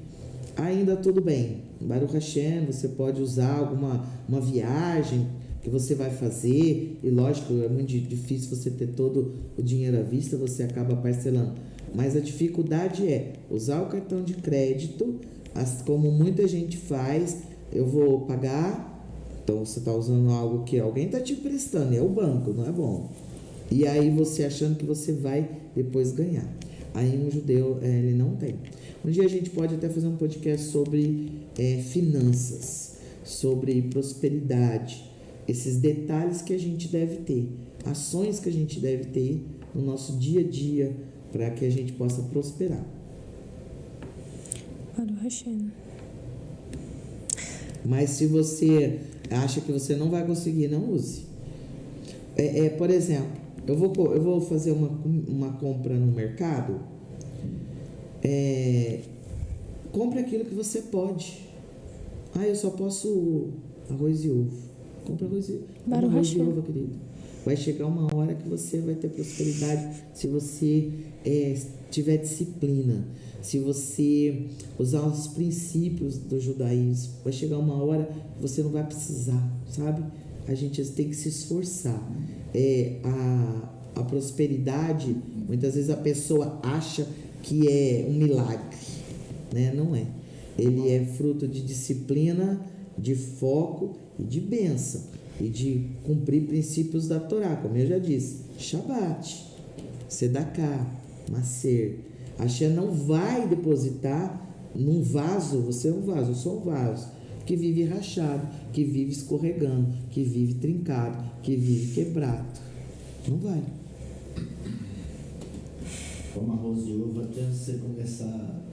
ainda tudo bem. Baruch Hashem, você pode usar uma viagem que você vai fazer, e lógico, é muito difícil você ter todo o dinheiro à vista, você acaba parcelando. Mas a dificuldade é usar o cartão de crédito, como muita gente faz, eu vou pagar, então você está usando algo que alguém está te emprestando, é o banco, não é bom. E aí você achando que você vai depois ganhar. Aí um judeu, ele não tem. Um dia a gente pode até fazer um podcast sobre finanças, sobre prosperidade, esses detalhes que a gente deve ter, ações que a gente deve ter no nosso dia a dia para que a gente possa prosperar. Mas se você acha que você não vai conseguir, não use. Por exemplo, eu vou fazer uma compra no mercado. Compre aquilo que você pode. Eu só posso arroz e ovo. Compre arroz e ovo, querido. Vai chegar uma hora que você vai ter prosperidade se você tiver disciplina, se você usar os princípios do judaísmo. Vai chegar uma hora que você não vai precisar, sabe? A gente tem que se esforçar. A prosperidade, muitas vezes a pessoa acha que é um milagre, né? Não é. Ele é fruto de disciplina, de foco e de bênção, e de cumprir princípios da Torá, como eu já disse, Shabat, Sedaká, Maser. A Hashem não vai depositar num vaso, você é um vaso, eu sou um vaso, que vive rachado, que vive escorregando, que vive trincado, que vive quebrado. Não vai. Como arroz de uva até você começar.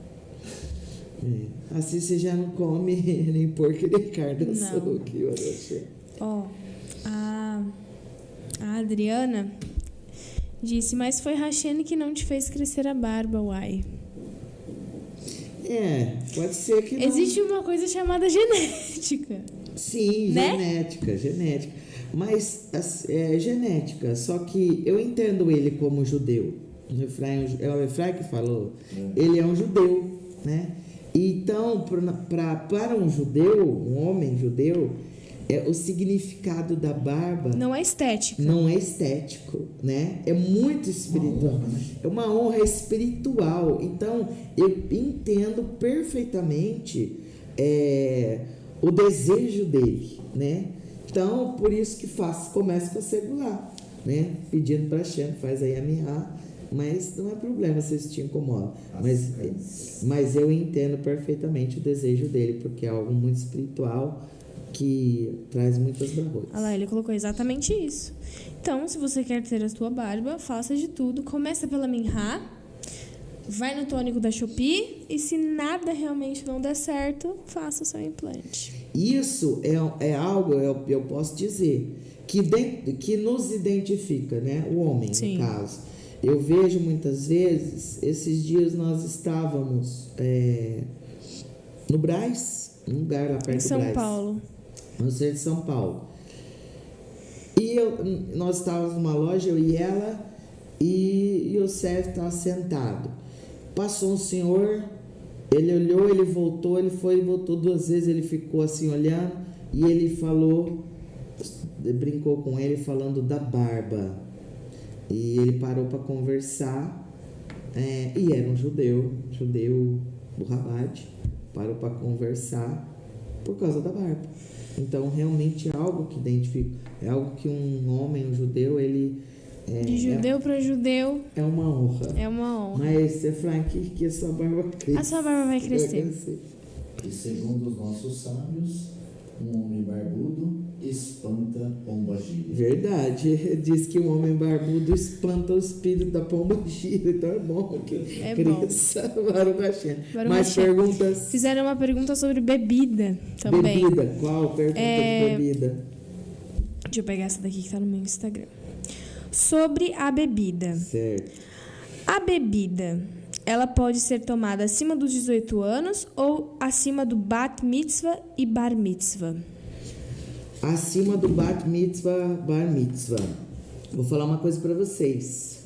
Assim você já não come nem porco nem carne. A Adriana disse, mas foi Hashem que não te fez crescer a barba, uai. Pode ser que não. Existe uma coisa chamada genética. Sim, né? Genética. Mas é genética, só que eu entendo ele como judeu. É o Efraim que falou. Ele é um judeu, né? Então, para um judeu, um homem judeu, o significado da barba não é estética. Não é estético, né? É muito espiritual. É uma honra espiritual. Então, eu entendo perfeitamente o desejo dele, né? Então, por isso que começa com a segular, né? Pedindo para Hashem, faz aí a minha. Mas não é problema se isso te incomoda. Mas eu entendo perfeitamente o desejo dele, porque é algo muito espiritual que traz muitas bravouras. Olha lá, ele colocou exatamente isso. Então, se você quer ter a sua barba, faça de tudo. Começa pela Minhá, vai no tônico da Shopee e se nada realmente não der certo, faça o seu implante. Isso é algo, eu posso dizer, que nos identifica, né? O homem, Sim. No caso. Eu vejo muitas vezes, esses dias nós estávamos no Brás, um lugar lá perto do Brás. São Paulo. No centro de São Paulo. E nós estávamos numa loja, eu e ela, e o Sérgio estava sentado. Passou um senhor, ele olhou, ele voltou, ele foi e voltou 2 vezes, ele ficou assim olhando, e ele brincou com ele falando da barba. E ele parou para conversar, e era um judeu do Rabat, parou para conversar por causa da barba. Então, realmente é algo que identifica, é algo que um homem, um judeu, ele... De judeu para judeu... É uma honra. É uma honra. Mas, Efraim, que a sua barba cresce. A sua barba vai crescer. E segundo os nossos sábios, um homem barbudo espanta pombagira. Verdade. Diz que o homem barbudo espanta o espírito da pombagira. Então é bom que cresça. Baruch Hashem. Mais perguntas? Fizeram uma pergunta sobre bebida também. Bebida? Qual pergunta de bebida? Deixa eu pegar essa daqui que tá no meu Instagram. Sobre a bebida. Certo. A bebida, ela pode ser tomada acima dos 18 anos ou acima do Bat Mitzvah e Bar Mitzvah? Acima do Bat Mitzvah, Bar Mitzvah. Vou falar uma coisa para vocês.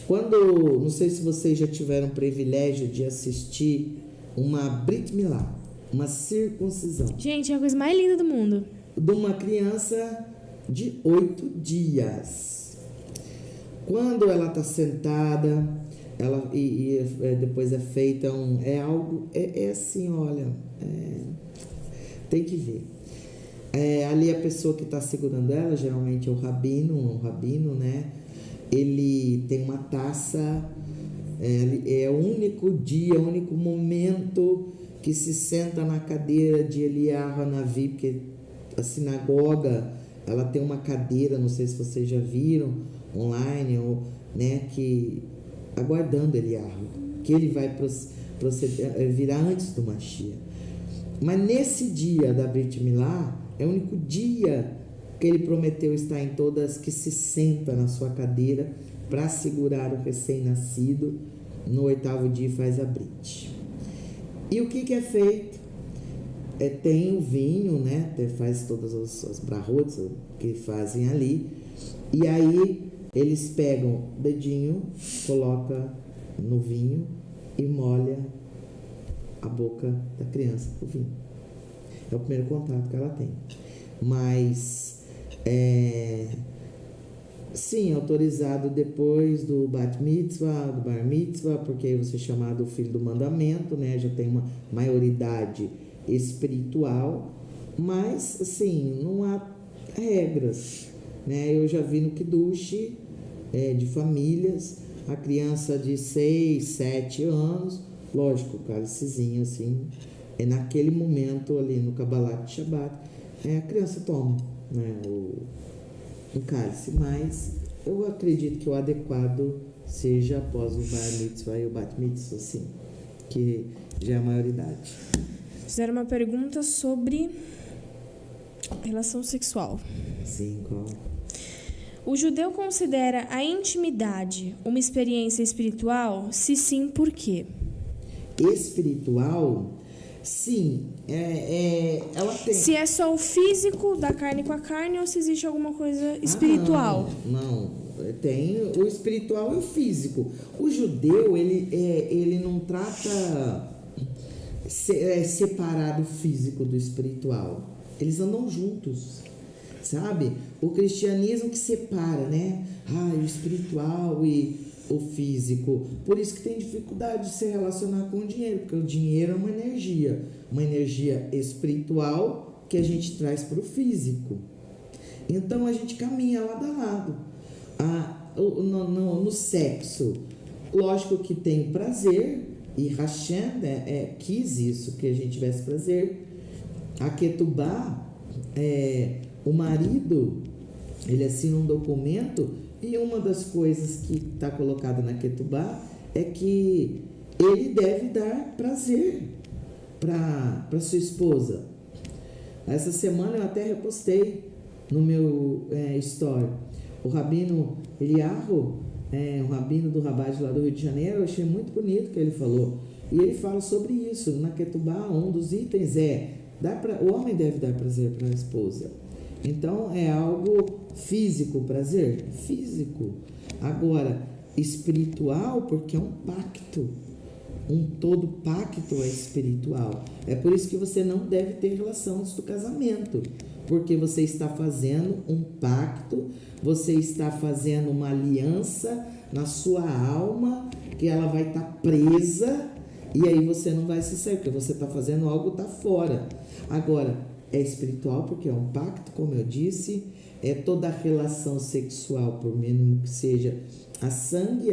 Não sei se vocês já tiveram o privilégio de assistir uma Brit Milá, uma circuncisão. Gente, é a coisa mais linda do mundo. De uma criança de 8 dias. Quando ela está sentada, depois é feita algo, assim, olha, tem que ver. Ali a pessoa que está segurando ela, geralmente é um rabino, né? Ele tem uma taça, é o único dia, o único momento que se senta na cadeira de Eliyahu Hanavi, porque a sinagoga, ela tem uma cadeira, não sei se vocês já viram, online, ou, né, que aguardando Eliyahu, que ele vai virar antes do Mashiach. Mas nesse dia da Brit Milá, é o único dia que ele prometeu estar em todas, que se senta na sua cadeira para segurar o recém-nascido. No 8º dia faz a Brit. E o que é feito? Tem o vinho, né? Faz todas as brahot que fazem ali. E aí eles pegam o dedinho, coloca no vinho e molha a boca da criança com o vinho. É o primeiro contato que ela tem. Mas, sim, autorizado depois do Bat Mitzvah, do Bar Mitzvah, porque aí você é chamado filho do mandamento, né? Já tem uma maioridade espiritual, mas, assim, não há regras, né? Eu já vi no Kiddush de famílias, a criança de 6, 7 anos, lógico, o cálicezinho assim, naquele momento ali no Kabbalat Shabbat, a criança toma, né, o cálice, mas eu acredito que o adequado seja após o Bar Mitzvah e o Bat Mitzvah, assim, que já é a maioridade. Fizeram uma pergunta sobre relação sexual. Sim, qual? O judeu considera a intimidade uma experiência espiritual? Se sim, por quê? Espiritual? Sim. Ela tem... Se é só o físico da carne com a carne ou se existe alguma coisa espiritual? Não. Tem o espiritual e o físico. O judeu, ele não trata separado o físico do espiritual. Eles andam juntos. Sabe? O cristianismo que separa, né? O espiritual e o físico. Por isso que tem dificuldade de se relacionar com o dinheiro, porque o dinheiro é uma energia espiritual que a gente traz para o físico. Então a gente caminha lado a lado. No sexo, lógico que tem prazer, e Hashem quis isso, que a gente tivesse prazer. A Ketubá, o marido, ele assina um documento e uma das coisas que está colocada na Ketubá é que ele deve dar prazer para sua esposa. Essa semana eu até repostei no meu story. O rabino Eliyahu, o rabino do Rabad lá do Rio de Janeiro, eu achei muito bonito o que ele falou. E ele fala sobre isso. Na Ketubá, um dos itens o homem deve dar prazer para a esposa. Então, é algo físico, prazer? Físico. Agora, espiritual, porque é um pacto. Todo pacto é espiritual. É por isso que você não deve ter relação antes do casamento. Porque você está fazendo um pacto, você está fazendo uma aliança na sua alma, que ela vai estar presa, e aí você não vai se sair, porque você está fazendo algo, está fora. Agora, é espiritual porque é um pacto, como eu disse, é toda a relação sexual, por mínimo que seja a sangue,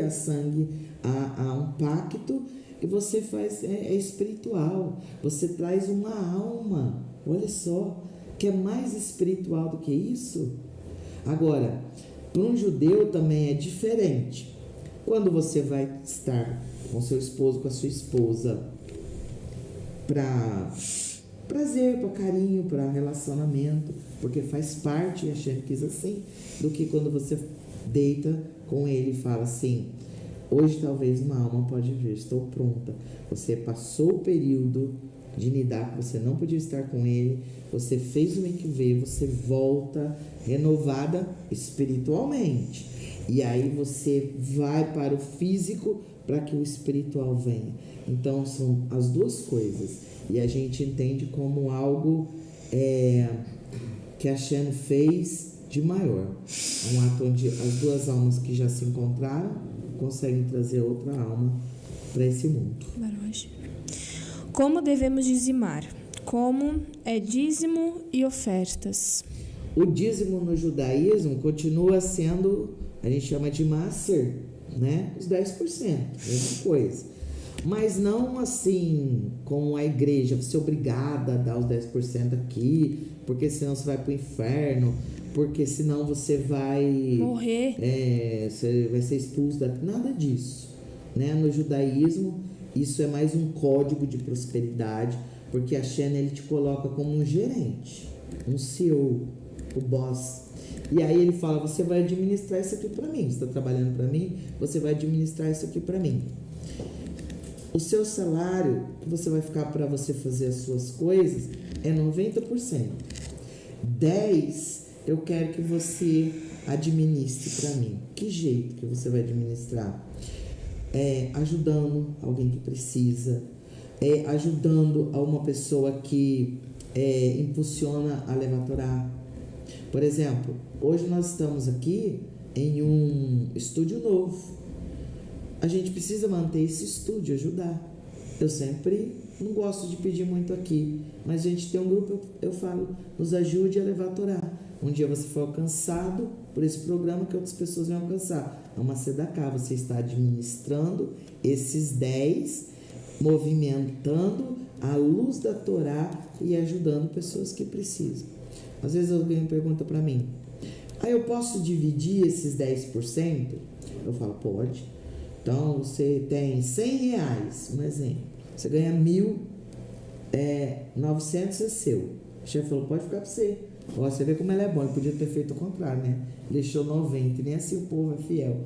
há um pacto que você faz, é espiritual. Você traz uma alma, olha só, Quer mais espiritual do que isso? Agora, para um judeu também é diferente. Quando você vai estar com seu esposo, com a sua esposa, para prazer, para carinho, para relacionamento, porque faz parte, achando que assim, do que quando você deita com ele e fala assim: hoje talvez uma alma pode vir, estou pronta. Você passou o período de lidar, que você não podia estar com ele, você fez o mikvê, você volta renovada espiritualmente. E aí você vai para o físico para que o espiritual venha. Então são as duas coisas. E a gente entende como algo que a Shen fez de maior. Um ato onde as duas almas que já se encontraram conseguem trazer outra alma para esse mundo. Como devemos dizimar? Como é dízimo e ofertas? O dízimo no judaísmo continua sendo, a gente chama de maser, né? Os 10%, mesma coisa. Mas não assim, como a igreja, você é obrigada a dar os 10% aqui, porque senão você vai para o inferno, porque senão você vai morrer, você vai ser expulso nada disso, né? No judaísmo isso é mais um código de prosperidade, porque a Shen, ele te coloca como um gerente, um CEO, o boss. E aí ele fala: você vai administrar isso aqui para mim, você está trabalhando para mim, você vai administrar isso aqui para mim. O seu salário que você vai ficar para você fazer as suas coisas é 90%. 10% eu quero que você administre para mim. Que jeito que você vai administrar? Ajudando alguém que precisa, ajudando a uma pessoa que impulsiona a levar a Torá. Por exemplo, hoje nós estamos aqui em um estúdio novo. A gente precisa manter esse estúdio, ajudar. Eu sempre não gosto de pedir muito aqui, mas a gente tem um grupo, eu falo: nos ajude a levar a Torá. Um dia você foi alcançado por esse programa, que outras pessoas vão alcançar. É uma sedaká, você está administrando esses 10, movimentando a luz da Torá e ajudando pessoas que precisam. Às vezes alguém pergunta para mim: eu posso dividir esses 10%? Eu falo: pode. Então você tem R$100, um exemplo, você ganha 1.900 é seu. O chefe falou: pode ficar para você. Você vê como ele é bom, ele podia ter feito o contrário, né? Deixou 90, nem assim o povo é fiel.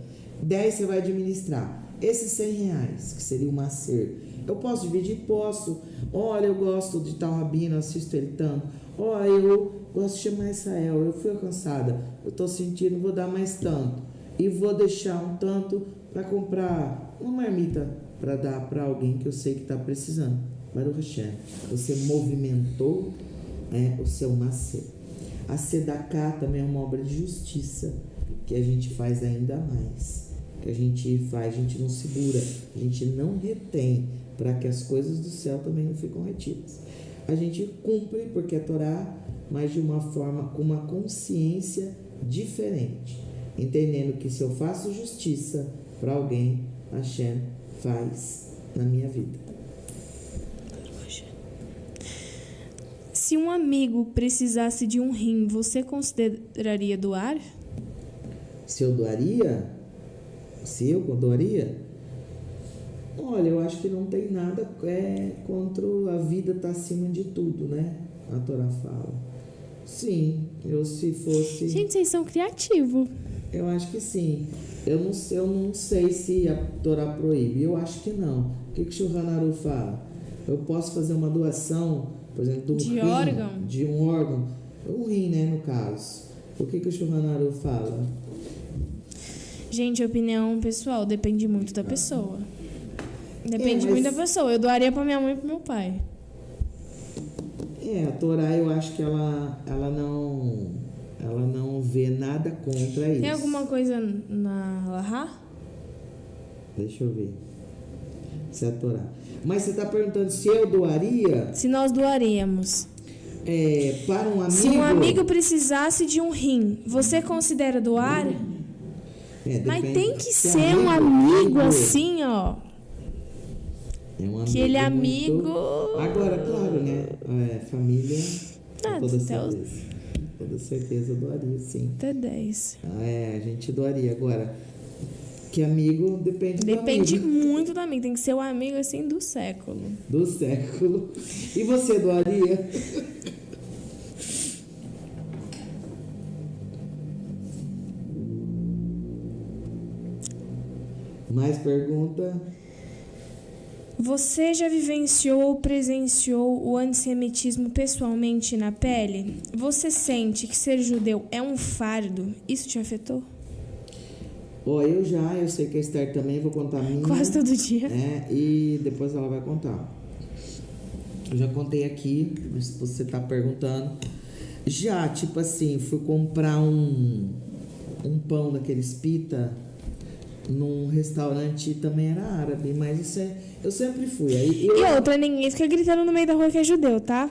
10 você vai administrar. Esses R$100, que seria o maser, eu posso dividir? Posso. Olha, eu gosto de tal rabino, assisto ele tanto. Olha, eu gosto de chamar Israel, eu fui alcançada, eu estou sentindo, vou dar mais tanto. E vou deixar um tanto para comprar uma marmita para dar para alguém que eu sei que está precisando. Baruch Hashem, você movimentou o seu maser. A sedaká também é uma obra de justiça, que a gente faz ainda mais. Que a gente faz, a gente não segura, a gente não retém, para que as coisas do céu também não ficam retidas. A gente cumpre, porque é Torá, mas de uma forma, com uma consciência diferente. Entendendo que se eu faço justiça para alguém, Hashem faz na minha vida. Se um amigo precisasse de um rim, você consideraria doar? Se eu doaria? Se eu doaria? Olha, eu acho que não tem nada contra a vida estar acima de tudo, né? A Torá fala. Sim, se fosse... Gente, vocês são criativos. Eu acho que sim. Eu não sei se a Torá proíbe. Eu acho que não. O que o Shulchan Aruch fala? Eu posso fazer uma doação, por exemplo, de um órgão. Um rim, né, no caso. O que o Shulchan Aruch fala? Gente, opinião pessoal, depende muito da pessoa. Depende muito da pessoa. Eu doaria pra minha mãe e pro meu pai. A Torá, eu acho que ela não vê nada contra isso. Tem alguma coisa na Lahá? Deixa eu ver. Se é a Torá. Mas você está perguntando se eu doaria? Se nós doaríamos. Para um amigo... Se um amigo precisasse de um rim, você considera doar? Mas tem que ser um amigo assim, ó. É um amigo que ele é amigo... Muito... Agora, claro, né? Família... Com toda certeza. Com toda certeza doaria, sim. Até 10. A gente doaria. Agora, que amigo depende do amigo. Depende muito do amigo. Tem que ser o amigo, assim, do século. Do século. E você doaria? Mais pergunta? Você já vivenciou ou presenciou o antissemitismo pessoalmente na pele? Você sente que ser judeu é um fardo? Isso te afetou? Eu sei que a Esther também, vou contar a minha. Quase todo dia. E depois ela vai contar. Eu já contei aqui, mas se você tá perguntando. Já, tipo assim, fui comprar um pão daqueles pita num restaurante, também era árabe, mas isso eu sempre fui. E outra, ninguém fica gritando no meio da rua que é judeu, tá?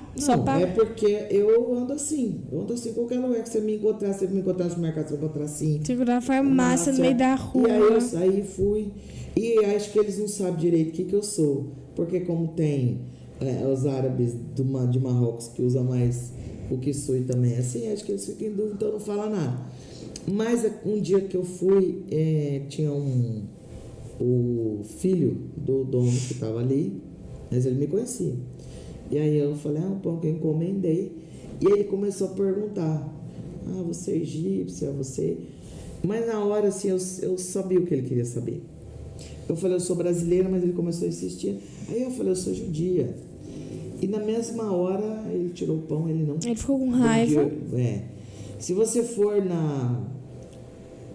É porque eu ando assim em qualquer lugar que você me encontrar, no supermercado, você me encontrar assim. Segura a farmácia no meio da rua. E aí eu saí, fui. E acho que eles não sabem direito o que eu sou. Porque como tem os árabes de Marrocos que usam mais o que sou e também assim, acho que eles ficam em dúvida, então não falam nada. Mas um dia que eu fui, tinha o filho do dono que estava ali, mas ele me conhecia. E aí eu falei, o pão que eu encomendei. E ele começou a perguntar, você é egípcia, você... Mas na hora, assim, eu sabia o que ele queria saber. Eu falei, eu sou brasileira, mas ele começou a insistir. Aí eu falei, eu sou judia. E na mesma hora, ele tirou o pão, ele não... Ele ficou com raiva. Se você for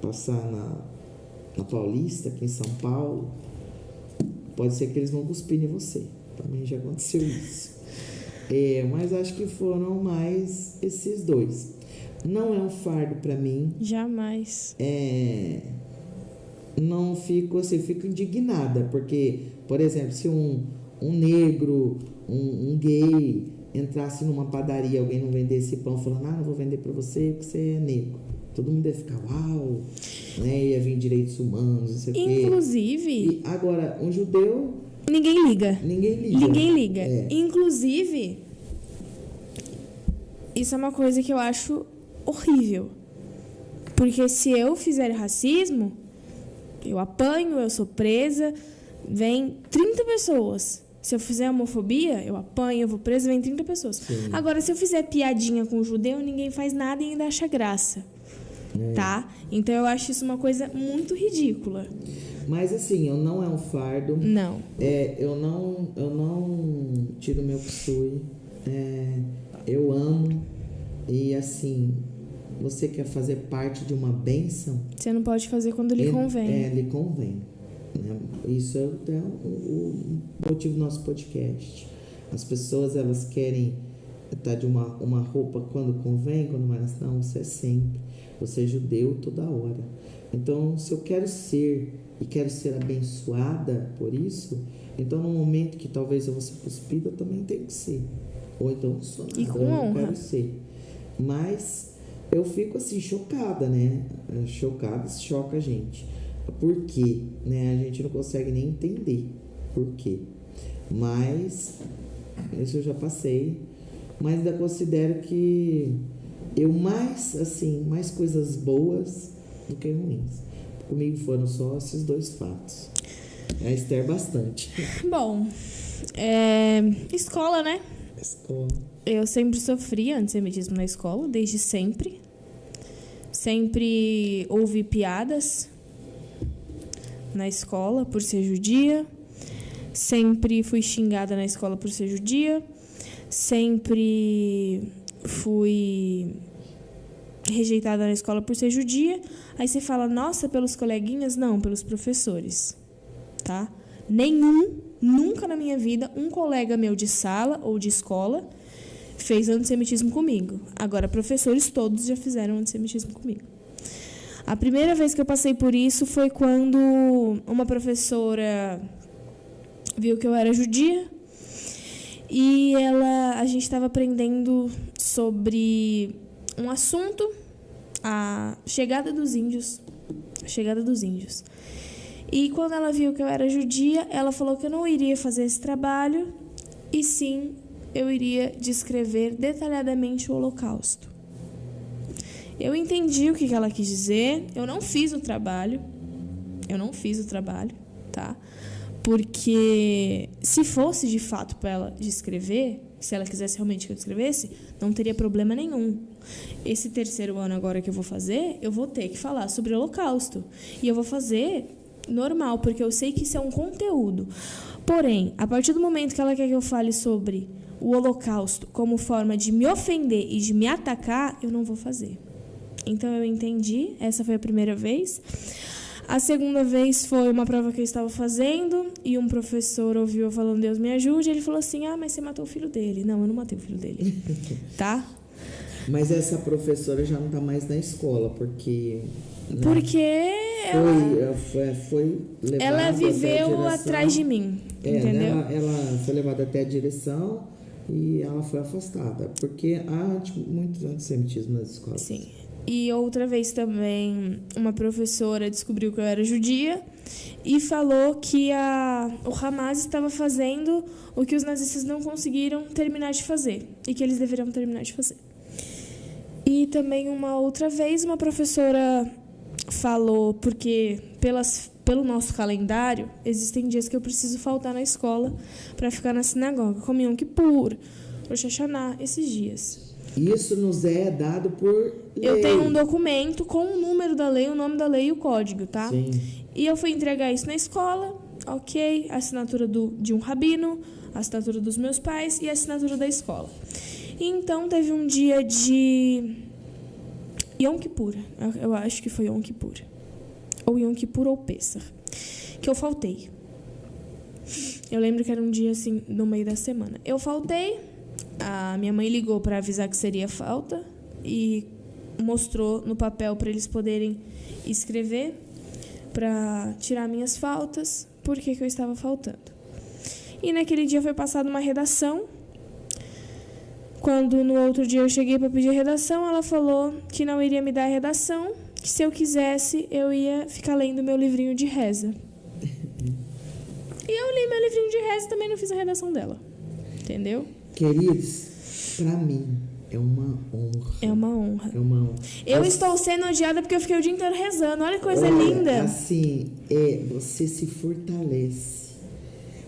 passar na Paulista, aqui em São Paulo, pode ser que eles vão cuspir em você. Também já aconteceu isso. Mas acho que foram mais esses dois. Não é um fardo para mim. Jamais. Não fico assim, fico indignada, porque, por exemplo, se um negro, um gay entrasse numa padaria, alguém não vendesse pão, falando, não vou vender para você porque você é negro. Todo mundo ia ficar, uau, né? Ia vir direitos humanos, não sei o quê. Inclusive... Agora, um judeu... Ninguém liga. Ninguém liga. É. Inclusive, isso é uma coisa que eu acho horrível. Porque se eu fizer racismo, eu apanho, eu sou presa, vem 30 pessoas. Se eu fizer homofobia, eu apanho, eu vou presa, vem 30 pessoas. Sim. Agora, se eu fizer piadinha com o judeu, ninguém faz nada e ainda acha graça. Tá? Então, eu acho isso uma coisa muito ridícula. Mas, assim, não é um fardo. Não. Eu não tiro meu psui. Eu amo. E, assim, você quer fazer parte de uma bênção? Você não pode fazer quando lhe convém. Lhe convém. Né? Isso é o motivo do nosso podcast. As pessoas, elas querem estar de uma roupa quando convém, quando mais não, você é sempre. Você é judeu toda hora. Então, se eu quero ser e quero ser abençoada por isso, então no momento que talvez eu vou ser cuspida, eu também tenho que ser. Ou então não sou nada, E com eu não honra. quero ser. Mas eu fico assim, chocada, né? Chocada, choca a gente. Por quê? Né? A gente não consegue nem entender por quê. Mas isso eu já passei. Mas ainda considero que eu mais coisas boas do que ruins. Comigo foram só esses dois fatos. A Esther bastante. Bom, escola, né? Escola. Eu sempre sofri antissemitismo na escola, desde sempre. Sempre ouvi piadas na escola por ser judia. Sempre fui xingada na escola por ser judia. Sempre fui rejeitada na escola por ser judia. Aí você fala, nossa, pelos coleguinhas? Não, pelos professores, tá? Nunca na minha vida, um colega meu de sala ou de escola fez antissemitismo comigo. Agora, professores todos já fizeram antissemitismo comigo. A primeira vez que eu passei por isso foi quando uma professora viu que eu era judia e a gente estava aprendendo sobre um assunto, a chegada dos índios. E quando ela viu que eu era judia, ela falou que eu não iria fazer esse trabalho e sim eu iria descrever detalhadamente o Holocausto. Eu entendi o que ela quis dizer, eu não fiz o trabalho, tá? Porque se fosse de fato para ela descrever, se ela quisesse realmente que eu descrevesse, não teria problema nenhum. Esse terceiro ano agora que eu vou fazer, eu vou ter que falar sobre o Holocausto. E eu vou fazer normal, porque eu sei que isso é um conteúdo. Porém, a partir do momento que ela quer que eu fale sobre o Holocausto como forma de me ofender e de me atacar, eu não vou fazer. Então eu entendi, essa foi a primeira vez. A segunda vez foi uma prova que eu estava fazendo e um professor ouviu eu falando Deus me ajude, e ele falou assim, mas você matou o filho dele. Não, eu não matei o filho dele, tá? Mas essa professora já não está mais na escola, porque... Né? Porque foi levada ela viveu até atrás de mim, entendeu? Ela foi levada até a direção e ela foi afastada, porque há muito antissemitismo nas escolas. Sim. E outra vez também, uma professora descobriu que eu era judia e falou que o Hamas estava fazendo o que os nazistas não conseguiram terminar de fazer e que eles deveriam terminar de fazer. E também uma outra vez, uma professora falou, porque pelo nosso calendário, existem dias que eu preciso faltar na escola para ficar na sinagoga, como Yom Kippur, Rosh Hashanah, esses dias. Isso nos é dado por lei. Eu tenho um documento com o número da lei, o nome da lei e o código, tá? Sim. E eu fui entregar isso na escola, ok, a assinatura de um rabino, a assinatura dos meus pais e a assinatura da escola. E então teve um dia de Yom Kippur, eu acho que foi Yom Kippur, ou Yom Kippur ou Pessah, que eu faltei. Eu lembro que era um dia assim, no meio da semana. Eu faltei. A minha mãe ligou para avisar que seria falta e mostrou no papel para eles poderem escrever para tirar minhas faltas, por que eu estava faltando. E naquele dia foi passada uma redação. Quando no outro dia eu cheguei para pedir a redação, ela falou que não iria me dar a redação, que se eu quisesse eu ia ficar lendo meu livrinho de reza. E eu li meu livrinho de reza e também não fiz a redação dela. Entendeu? Queridos, para mim é uma honra. É uma honra. É uma honra. Eu estou sendo odiada porque eu fiquei o dia inteiro rezando. Olha que coisa linda. Assim, você se fortalece.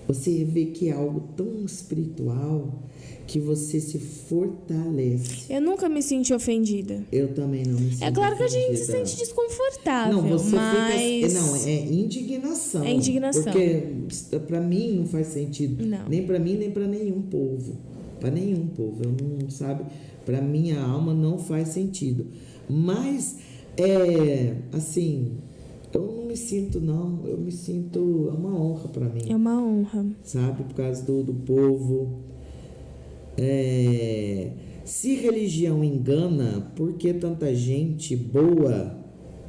Você vê que é algo tão espiritual que você se fortalece. Eu nunca me senti ofendida. Eu também não me sinto É claro que a gente se ofendida. sente desconfortável, Não, você mas... fica... Não, é indignação. É indignação. Porque pra mim não faz sentido. Não. Nem pra mim, nem pra nenhum povo. Pra nenhum povo. Eu não, sabe? Pra minha alma não faz sentido. Mas, assim... Eu não me sinto, não. Eu me sinto... É uma honra pra mim. É uma honra. Sabe? Por causa do povo. Se religião engana, por que tanta gente boa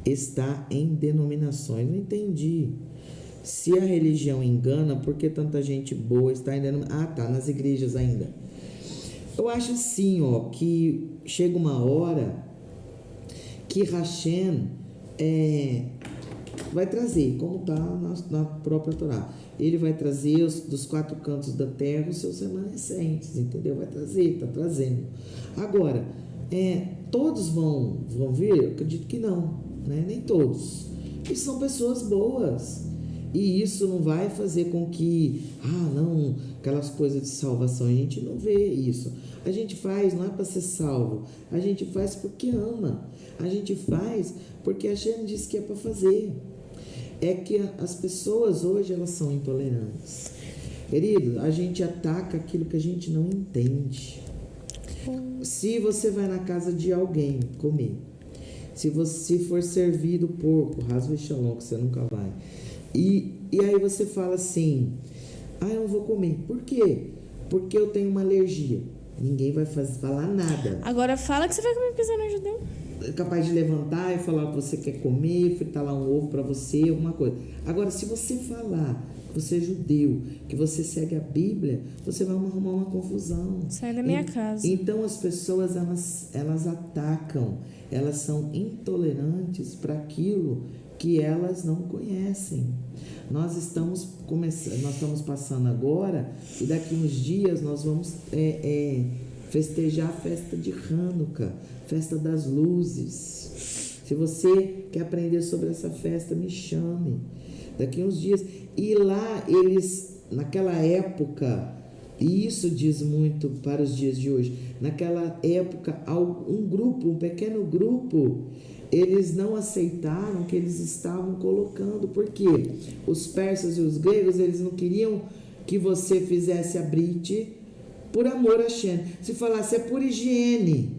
está em denominações? Não entendi. Se a religião engana, por que tanta gente boa está em denominações? Ah, tá, nas igrejas ainda. Eu acho assim, que chega uma hora que Hashem vai trazer, como está na própria Torá. Ele vai trazer dos 4 cantos da terra os seus remanescentes, entendeu? Vai trazer, está trazendo. Agora, todos vão vir? Eu acredito que não, né? Nem todos. E são pessoas boas. E isso não vai fazer com que, não, aquelas coisas de salvação, a gente não vê isso. A gente faz, não é para ser salvo, a gente faz porque ama. A gente faz porque a gente diz que é para fazer. É que as pessoas hoje, elas são intolerantes. Querido, a gente ataca aquilo que a gente não entende. Se você vai na casa de alguém comer, se você for servido porco, rasgo e xalão, que você nunca vai, e aí você fala assim, eu não vou comer. Por quê? Porque eu tenho uma alergia. Ninguém vai falar nada. Agora fala que você vai comer porque você não é judeu. É capaz de levantar e falar que você quer comer, fritar lá um ovo para você, alguma coisa. Agora, se você falar que você é judeu, que você segue a Bíblia, você vai arrumar uma confusão. Sai da minha casa. Então, as pessoas, elas atacam, elas são intolerantes para aquilo que elas não conhecem. Nós estamos passando agora, e daqui uns dias nós vamos festejar a festa de Hanukkah, festa das luzes. Se você quer aprender sobre essa festa, me chame. Daqui uns dias. E lá eles, naquela época, e isso diz muito para os dias de hoje, naquela época, um pequeno grupo, eles não aceitaram que eles estavam colocando, porque os persas e os gregos, eles não queriam que você fizesse a Brit por amor a Hashem. Se falasse é por higiene,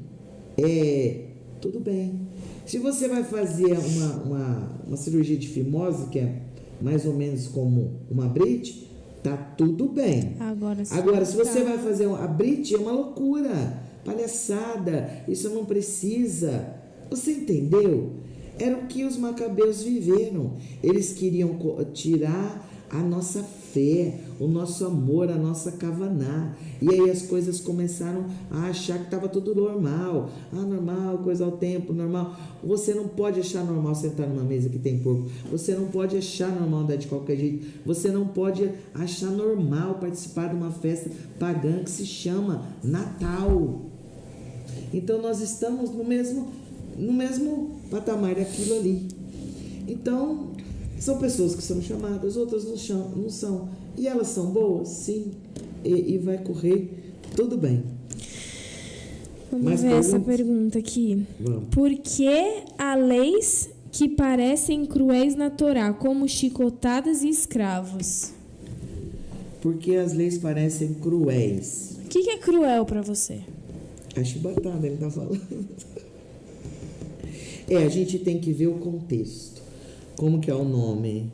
tudo bem. Se você vai fazer uma cirurgia de fimose, que é mais ou menos como uma Brit, tá tudo bem. Agora, se você vai fazer a Brit, é uma loucura, palhaçada, isso não precisa. Você entendeu? Era o que os macabeus viveram. Eles queriam tirar a nossa fé, o nosso amor, a nossa kavaná. E aí as coisas começaram a achar que estava tudo normal. Normal, coisa ao tempo, normal. Você não pode achar normal sentar numa mesa que tem porco. Você não pode achar normal andar de qualquer jeito. Você não pode achar normal participar de uma festa pagã que se chama Natal. Então nós estamos no mesmo patamar daquilo ali. Então, são pessoas que são chamadas, outras não são. E elas são boas? Sim. E vai correr tudo bem. Vamos ver essa pergunta aqui. Vamos. Por que há leis que parecem cruéis na Torá, como chicotadas e escravos? Porque as leis parecem cruéis. O que é cruel para você? A chibatada, ele está falando. A gente tem que ver o contexto. Como que é o nome?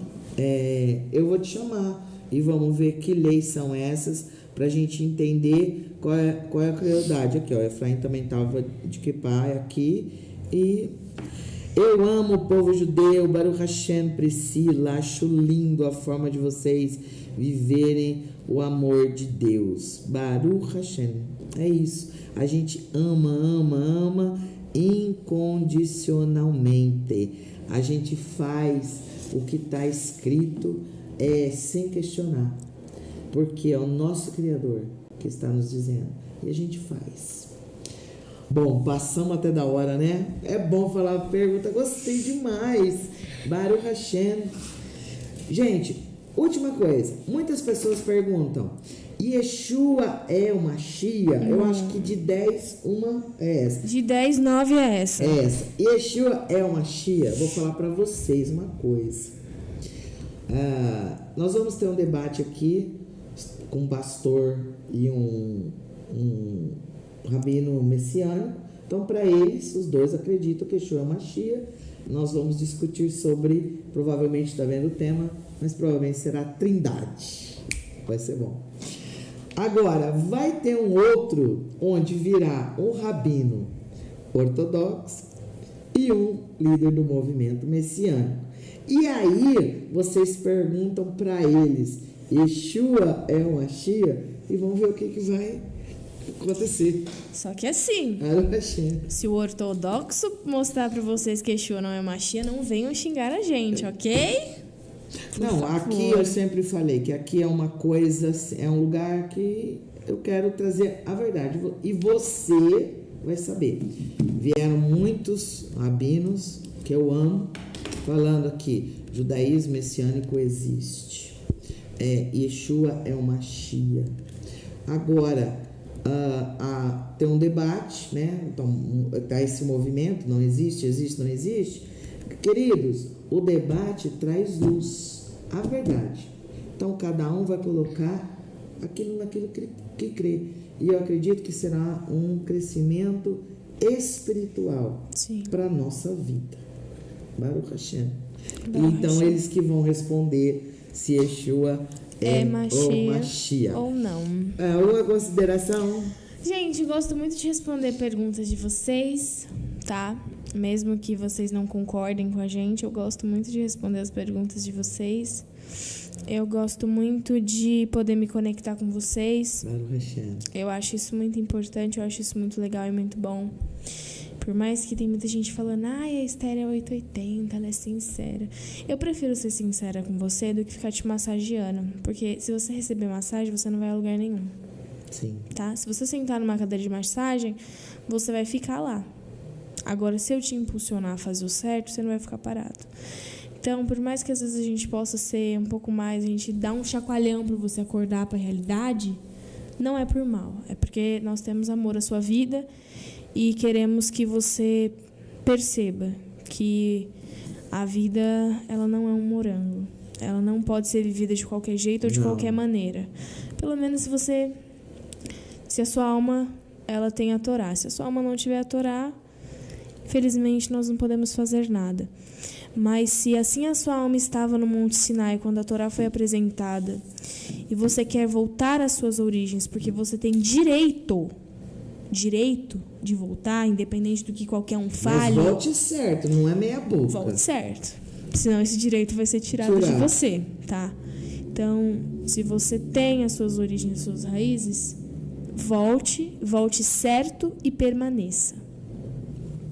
Eu vou te chamar e vamos ver que leis são essas para a gente entender qual é a crueldade. Aqui, ó, Efraim também estava de kippah aqui. E eu amo o povo judeu, Baruch Hashem, Priscila, acho lindo a forma de vocês viverem o amor de Deus. Baruch Hashem. É isso. A gente ama incondicionalmente. A gente faz o que está escrito sem questionar, porque é o nosso Criador que está nos dizendo, e a gente faz. Bom, passamos até da hora, né? É bom falar a pergunta, gostei demais. Baruch Hashem. Gente, última coisa, muitas pessoas perguntam: Yeshua é o Mashiach? Eu acho que de 10, uma é essa. De 10, 9 é essa. É essa. Yeshua é o Mashiach? Vou falar para vocês uma coisa. Nós vamos ter um debate aqui com um pastor e um rabino messiânico. Então, para eles, os dois acreditam que Yeshua é o Mashiach. Nós vamos discutir sobre, provavelmente está vendo o tema, mas provavelmente será a Trindade. Vai ser bom. Agora, vai ter um outro onde virá um rabino ortodoxo e um líder do movimento messiânico. E aí, vocês perguntam para eles: Yeshua é o Mashiach? E vamos ver o que vai acontecer. Só que assim, se o ortodoxo mostrar para vocês que Yeshua não é Mashiach, não venham xingar a gente, ok? Não, aqui eu sempre falei que aqui é uma coisa, é um lugar que eu quero trazer a verdade. E você vai saber. Vieram muitos rabinos que eu amo, falando aqui, judaísmo messiânico existe. Yeshua é o Mashiach. Agora, tem um debate, né? Então, tá esse movimento, não existe, existe, não existe. Queridos, o debate traz luz, a verdade. Então, cada um vai colocar naquilo que crê. E eu acredito que será um crescimento espiritual para a nossa vida. Baruch Hashem. Então, eles que vão responder se Yeshua é o Mashiach ou não. Uma consideração? Gente, gosto muito de responder perguntas de vocês, tá? Mesmo que vocês não concordem com a gente, eu gosto muito de responder as perguntas de vocês. Eu gosto muito de poder me conectar com vocês. Eu acho isso muito importante, eu acho isso muito legal e muito bom. Por mais que tem muita gente falando, a Esther é 880, ela é sincera. Eu prefiro ser sincera com você do que ficar te massageando. Porque se você receber massagem, você não vai a lugar nenhum. Sim. Tá? Se você sentar numa cadeira de massagem, você vai ficar lá. Agora, se eu te impulsionar a fazer o certo, você não vai ficar parado. Então, por mais que às vezes a gente possa ser um pouco mais, a gente dá um chacoalhão para você acordar para a realidade, não é por mal. É porque nós temos amor à sua vida e queremos que você perceba que a vida, ela não é um morango. Ela não pode ser vivida de qualquer jeito ou de qualquer maneira. Pelo menos se a sua alma ela tem a Torá. Se a sua alma não tiver a Torá, infelizmente nós não podemos fazer nada. Mas se assim a sua alma estava no Monte Sinai quando a Torá foi apresentada e você quer voltar às suas origens porque você tem direito de voltar, independente do que qualquer um fale. Mas volte certo, não é meia boca. Volte certo. Senão esse direito vai ser tirado de você, tá? Então, se você tem as suas origens, as suas raízes, volte certo e permaneça.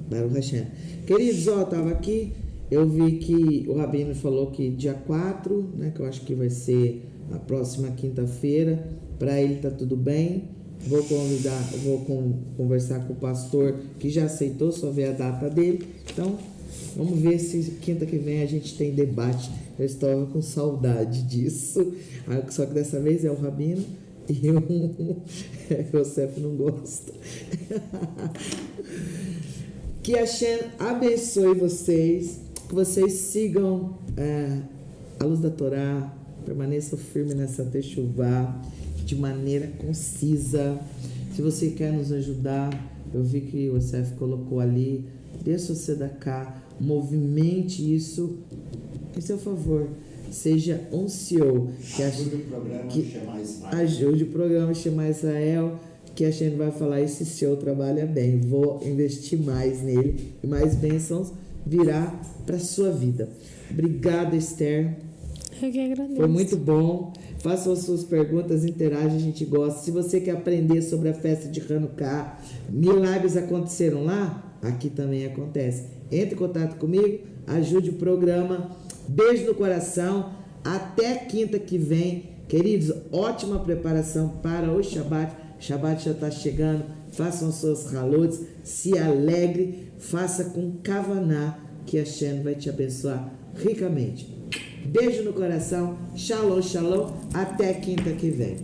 Baruch Hashem. Queridos, estava aqui, eu vi que o Rabino falou que dia 4, né, que eu acho que vai ser a próxima quinta-feira, para ele tá tudo bem. Vou conversar com o pastor que já aceitou, só ver a data dele. Então, vamos ver se quinta que vem a gente tem debate. Eu estava com saudade disso. Só que dessa vez é o Rabino e o Yosef não gosta. Que Hashem abençoe vocês, que vocês sigam a luz da Torá, permaneçam firmes nessa techuvá, de maneira concisa. Se você quer nos ajudar, eu vi que o Yosef colocou ali, deixa você da cá, movimente isso em seu favor. Seja um CEO que ajude o programa Shema Israel, que a gente vai falar, esse CEO trabalha bem, vou investir mais nele e mais bênçãos virá para sua vida. Obrigada, Esther. Eu que agradeço. Foi muito bom. Façam as suas perguntas, interage, a gente gosta. Se você quer aprender sobre a festa de Hanukkah, milagres aconteceram lá, aqui também acontece. Entre em contato comigo, ajude o programa. Beijo no coração. Até quinta que vem. Queridos, ótima preparação para o Shabbat. Shabbat já está chegando. Façam as suas halotes, se alegre, faça com kavaná, que a Hashem vai te abençoar ricamente. Beijo no coração. Shalom, shalom. Até quinta que vem.